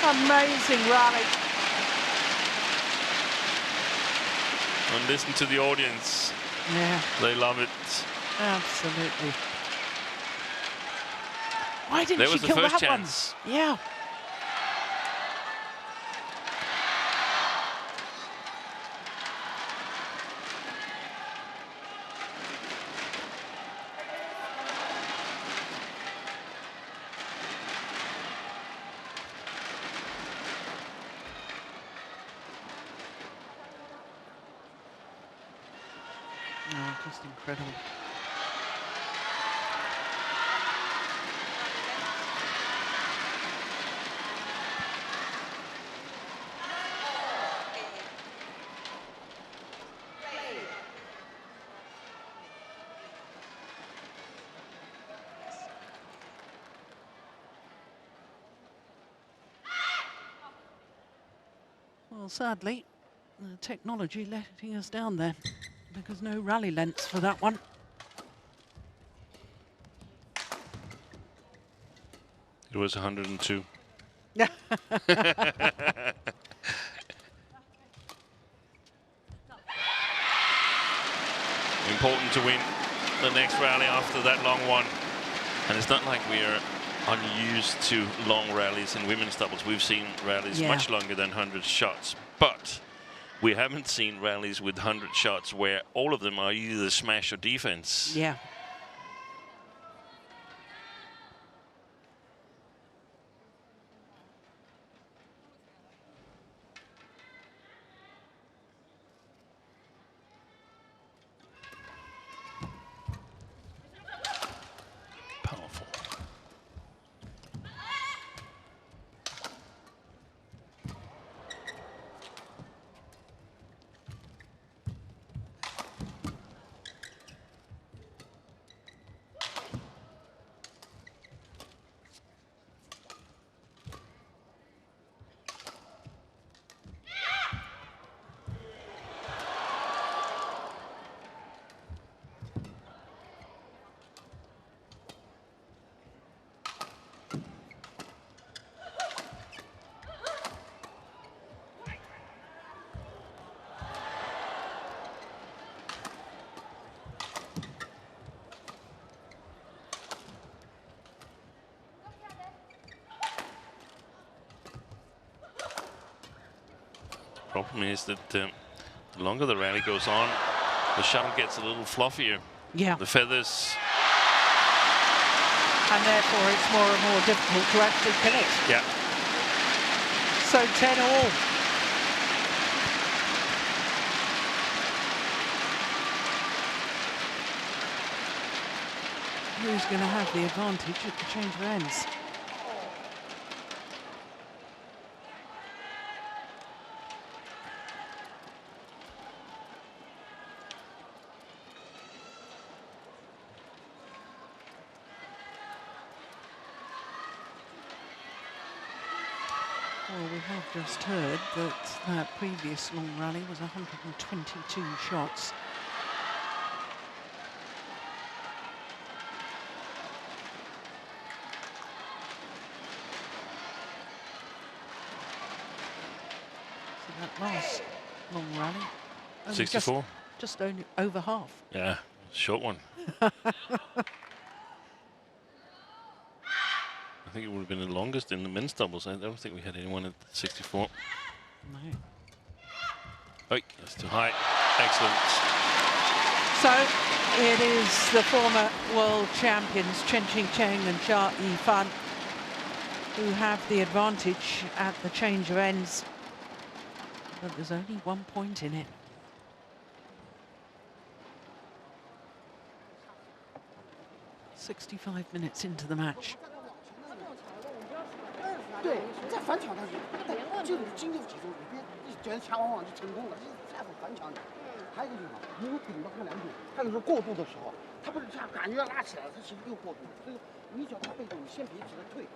Amazing rally. And listen to the audience. Yeah. They love it. Absolutely. Why didn't There she was the kill first that chance. one? Yeah. Oh, just incredible. Well, sadly, the technology letting us down there because no rally lengths for that one. It was 102. Important to win the next rally after that long one. And it's not like we are unused to long rallies in women's doubles. We've seen rallies much longer than 100 shots. But we haven't seen rallies with 100 shots where all of them are either smash or defense. Yeah. Powerful. Problem is that the longer the rally goes on, the shuttle gets a little fluffier. Yeah. The feathers. And therefore it's more and more difficult to actually kill it. Yeah. So 10-all. Who's going to have the advantage at the change of ends? Well, we have just heard that that previous long rally was 122 shots. that last long rally. Only 64. Just only over half. Yeah, short one. I think it would have been the longest in the men's doubles. I don't think we had anyone at 64. No. Oh, that's too high. Excellent. So it is the former world champions Chen and JIA who have the advantage at the change of ends. But there's only 1 point in it. "65 minutes into the match." 对，再反抢他就经就几中，你别一觉得强往往就成功了，这下次反抢你。还有一个地方，你有顶到看两点，他有时候过度的时候，他不是这样感觉要拉起来了，他其实又过度，所以你只要他被动，你先别急着退，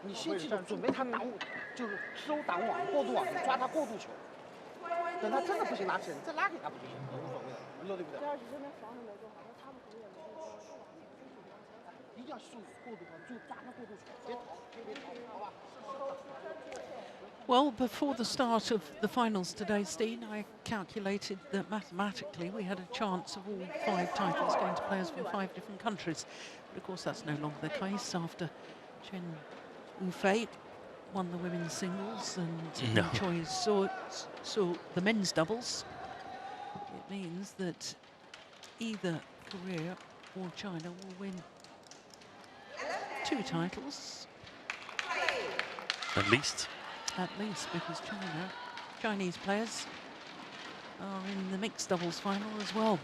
你先记住准备他挡，就是收挡网过渡网抓他过渡球，等他真的不行拿起来，你再拉给他不就行，无所谓了，你说对不对？第二是这边防守没做好，那他们可能也没做好，一定要收过渡网，就抓他过渡球，别逃，别逃，好吧？ Well, before the start of the finals today, Steen, I calculated that mathematically we had a chance of all 5 titles going to players from 5 different countries. But of course, that's no longer the case after Chen Yufei won the women's singles and Choi saw the men's doubles. It means that either Korea or China will win 2 titles. At least. At least, because Chinese players are in the mixed doubles final as well.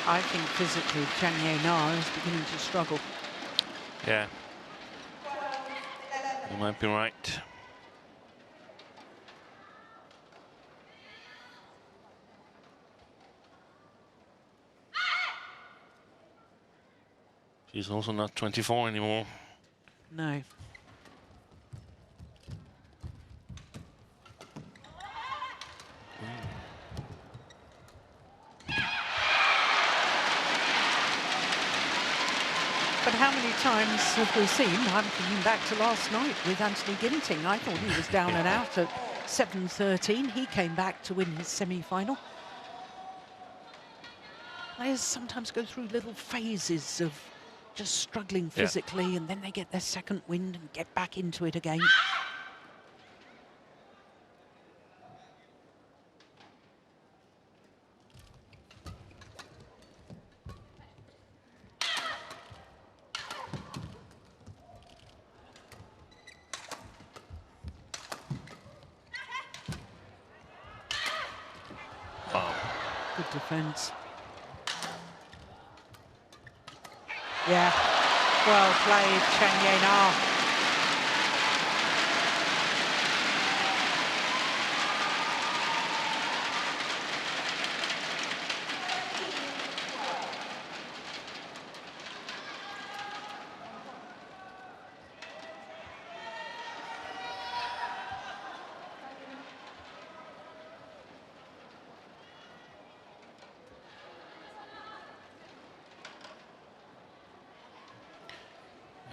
I think physically Chang Ye-na is beginning to struggle. Yeah. You might be right. She's also not 24 anymore. No. But how many times have we seen, I'm thinking back to last night with Anthony Ginting, I thought he was down and out at 7:13. He came back to win his semi-final. Players sometimes go through little phases of just struggling physically, and then they get their second wind and get back into it again. Good defense. Yeah, well played, Chang Ye-na.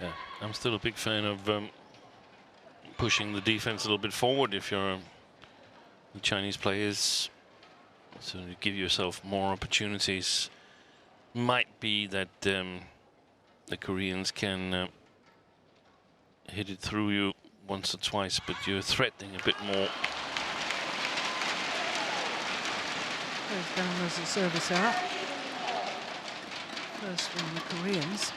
Yeah, I'm still a big fan of pushing the defense a little bit forward if you're the Chinese players, so you give yourself more opportunities. Might be that the Koreans can hit it through you once or twice, but you're threatening a bit more. Goes down as a service out. First from the Koreans.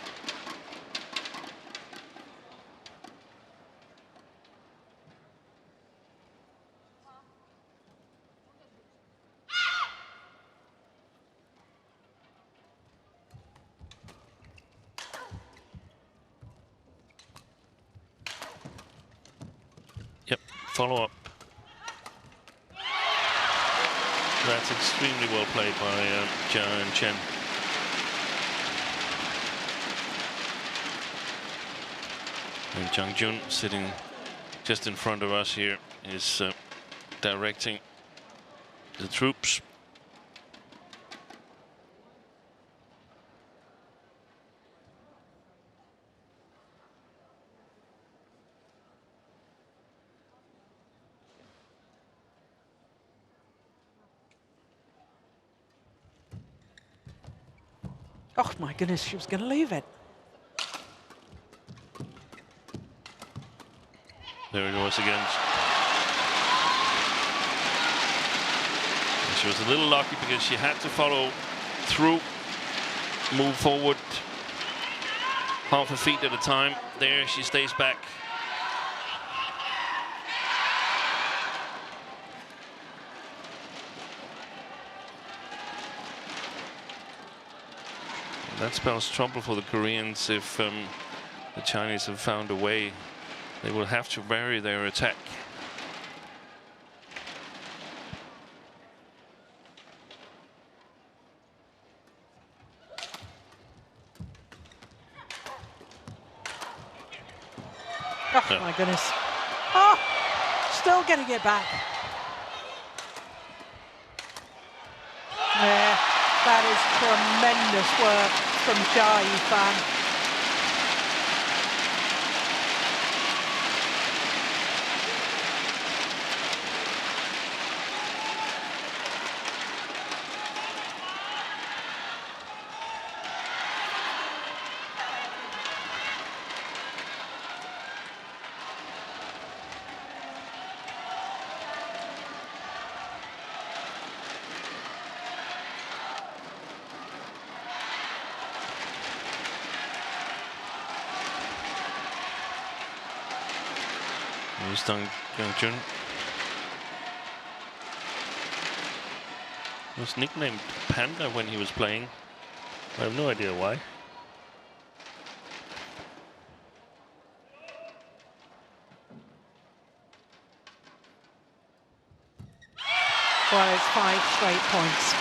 Yep, follow up. That's extremely well played by JIA and Chen. And Zhang Jun, sitting just in front of us here, is directing the troops. Oh my goodness, she was going to leave it. There it was again. And she was a little lucky because she had to follow through, move forward half a feet at a time. There she stays back. That spells trouble for the Koreans if the Chinese have found a way. They will have to vary their attack. Oh my goodness. Oh, still getting it back. Yeah, that is tremendous work from JIA fan. Here's Dang Jun. He was nicknamed Panda when he was playing. I have no idea why. Well, it's 5 straight points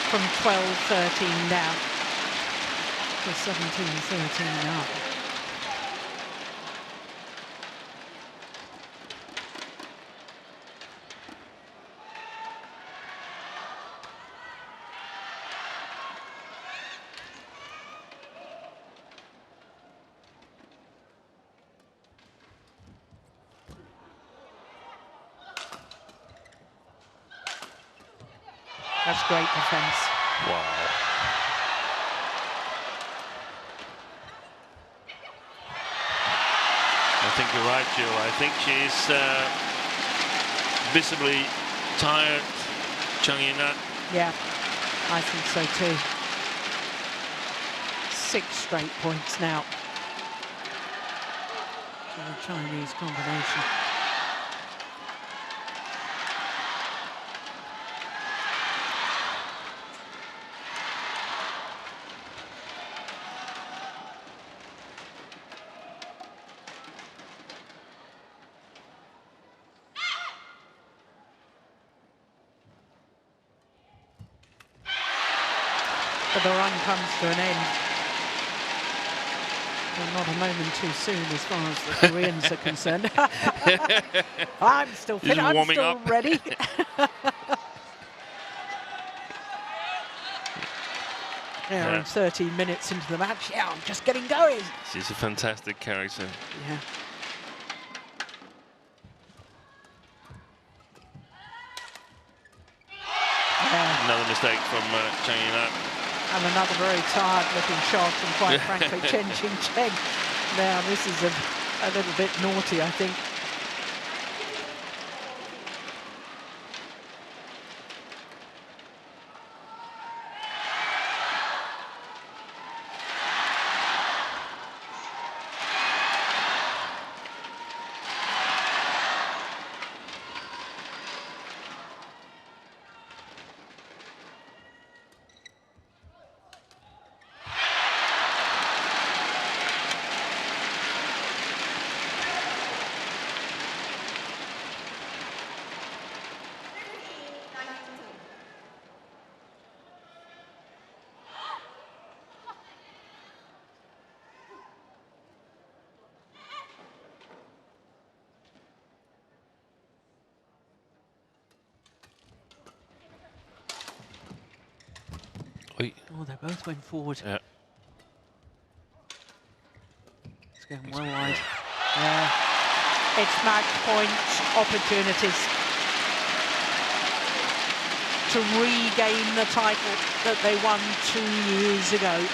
from 12-13 down to 17-13 up. That's great defense. Wow. I think you're right, Jill. I think she's visibly tired, Chang Yina. Yeah, I think so too. 6 straight points now for the Chinese combination. But the run comes to an end. Well, not a moment too soon as far as the Koreans are concerned. I'm still fit, I'm warming still up. ready. Yeah, Yeah. I'm 13 minutes into the match. Yeah, I'm just getting going. She's a fantastic character. Yeah. Another mistake from Chang Yina. And another very tired-looking shot, and quite frankly, Chen Cheng. Now, this is a little bit naughty, I think. Oi. Oh, they both went forward. Yeah. It's going well wide. Yeah. It's match point opportunities to regain the title that they won 2 years ago.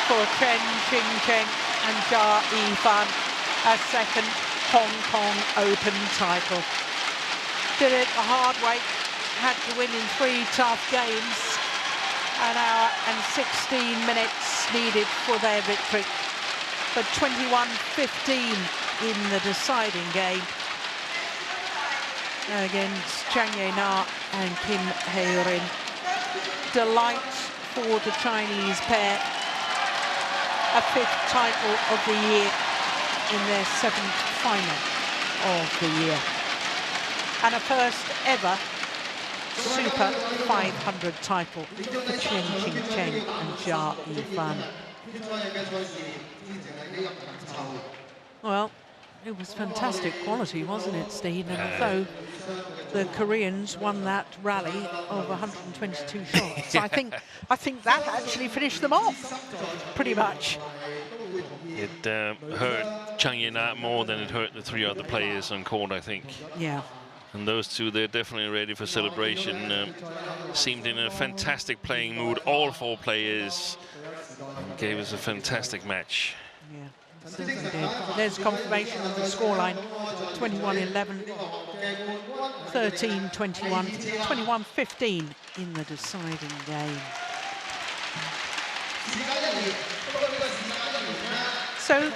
For Chen, and JIA, a second Hong Kong Open title. Did it the hard way, had to win in 3 tough games. An hour and 16 minutes needed for their victory. But 21-15 in the deciding game against Chang Na and Kim Hae-rin. Delight for the Chinese pair. A 5th title of the year in their 7th final of the year. And a first ever Super 500 title for Chen and JIA. Well, it was fantastic quality, wasn't it, Steve? And although the Koreans won that rally of 122 shots, Yeah. I think that actually finished them off, pretty much. It hurt Chang Na more than it hurt the 3 other players on court, I think. Yeah. And those two, they're definitely ready for celebration. Seemed in a fantastic playing mood, all 4 players. And gave us a fantastic match. Yeah, certainly did. There's confirmation of the scoreline: 21-11, 13-21, 21-15 in the deciding game. So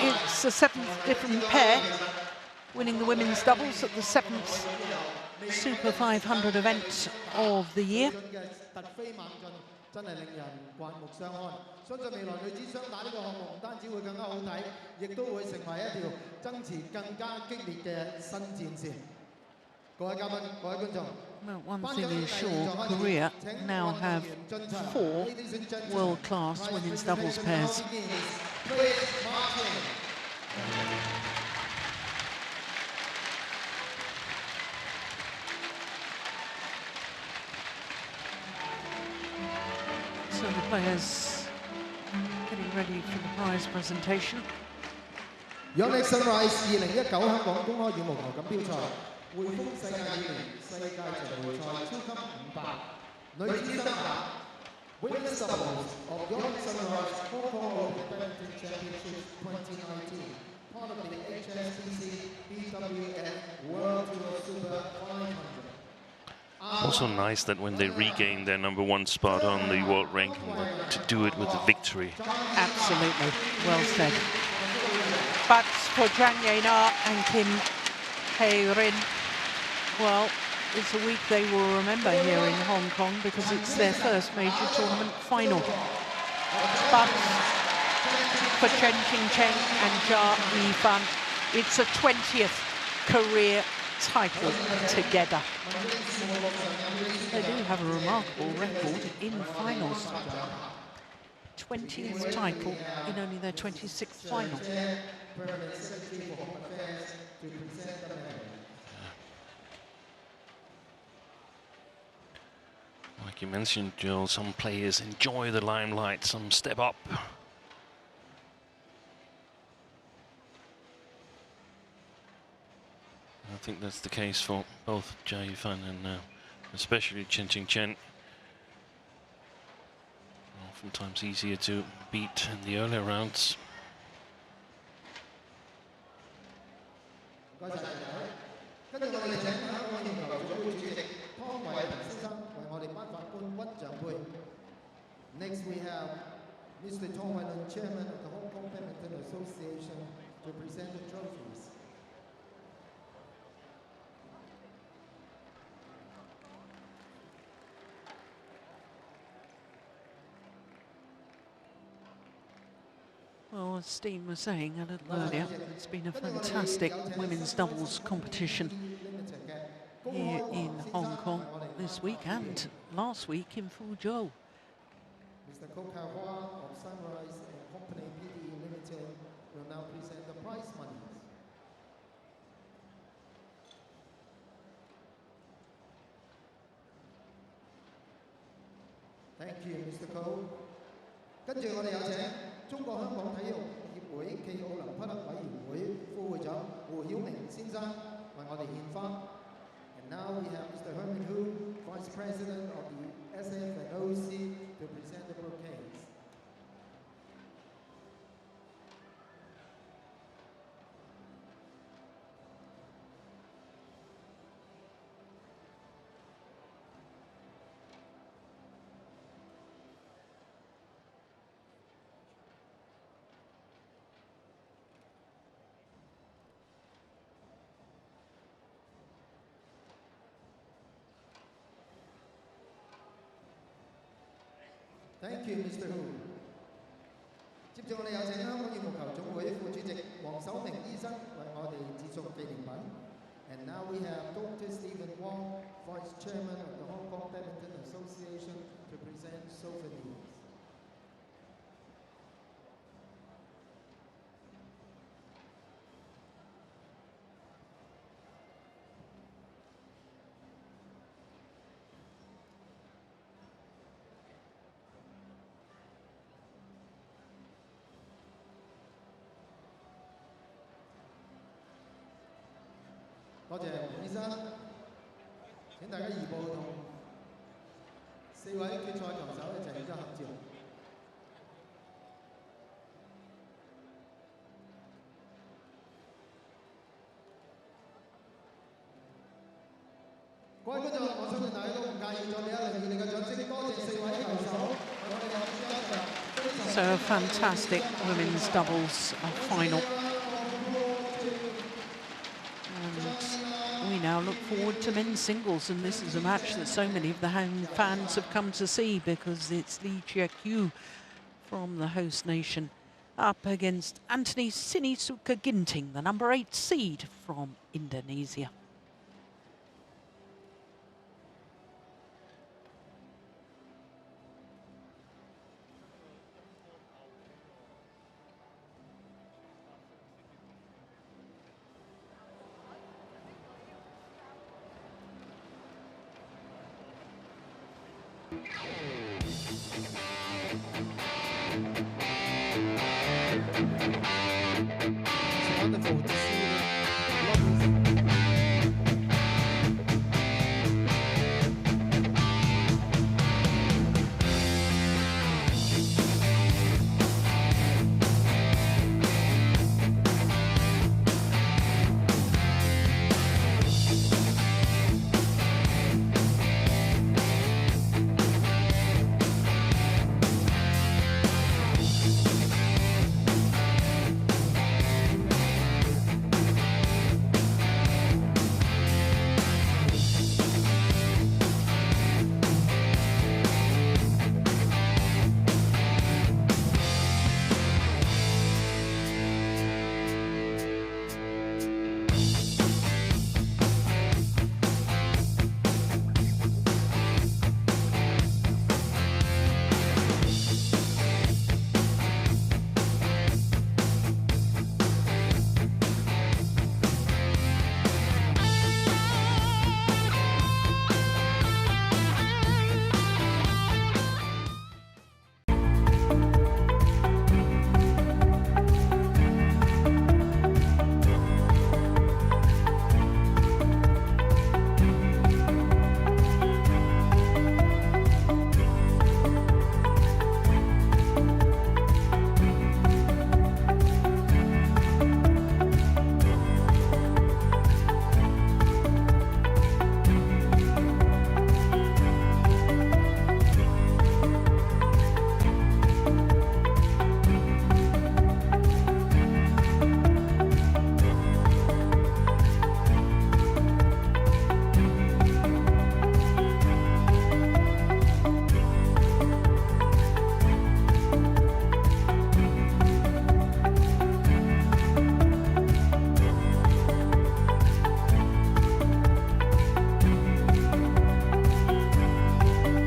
it's the 7th different pair winning the women's doubles at the 7th Super 500 event of the year. 真係令人刮目相看，相信未來女子雙打呢個項目唔單止會更加好睇，亦都會成為一條爭持更加激烈嘅新戰線。各位嘉賓、各位觀眾。 Well, one thing is sure, Korea now have 4 world-class women's doubles pairs. So the players getting ready for the prize presentation. YONEX-SUNRISE 2019香港公開羽毛球錦標賽，匯豐世界羽聯世界巡迴賽超級500女子雙打 Women's Doubles of YONEX-SUNRISE Hong Kong Open Badminton Championships 2019, part of the HSBC BWF World Tour Super 500. Also nice that when they regained their #1 spot on the world ranking, to do it with a victory. Absolutely, well said. But for Chang Na and Kim Hae-rin, well, it's a week they will remember here in Hong Kong because it's their first major tournament final. But for Chen and JIA, it's a 20th career title together. They do have a remarkable record in finals. 20th title in only their 26th final. Like you mentioned, Joel, some players enjoy the limelight, some step up. I think that's the case for both JIA and especially Chen. Oftentimes easier to beat in the earlier rounds. Next we have Mr. Tom Whelan, Chairman of the Hong Kong Badminton Association, to present the trophies. Well, as Steen was saying a little earlier, it's been a fantastic women's doubles competition here in Hong Kong this week and last week in Fuzhou. Mr. KOR of Sunrise and Company Pte Limited will now present the prize money. Thank you, Mr. Ko。跟住我哋有請中國香港體育協會暨奧林匹克委員會副會長胡曉明先生為我哋獻花。And now we have Mr. Herman Hu, Vice President of the SF and OC, to present the bouquets. ，Thank you, Mr. Hu。接住我哋有請香港羽毛球總會副主席黃守明醫生為我哋致送紀念品。And now we have Dr. Stephen Wong, Vice Chairman of the Hong Kong Badminton Association, to present souvenirs. 多謝黃醫生，請大家移步同4位決賽球手一齊影張合照。各位觀眾，我相信大家都唔介意再俾一輪熱烈嘅掌聲，多謝4位球手，我哋有一場非常。So a fantastic women's doubles final. We now look forward to men's singles, and this is a match that so many of the home fans have come to see because it's Lee Chia-Kyu from the host nation up against Anthony Sinisuka Ginting, the number 8 seed from Indonesia.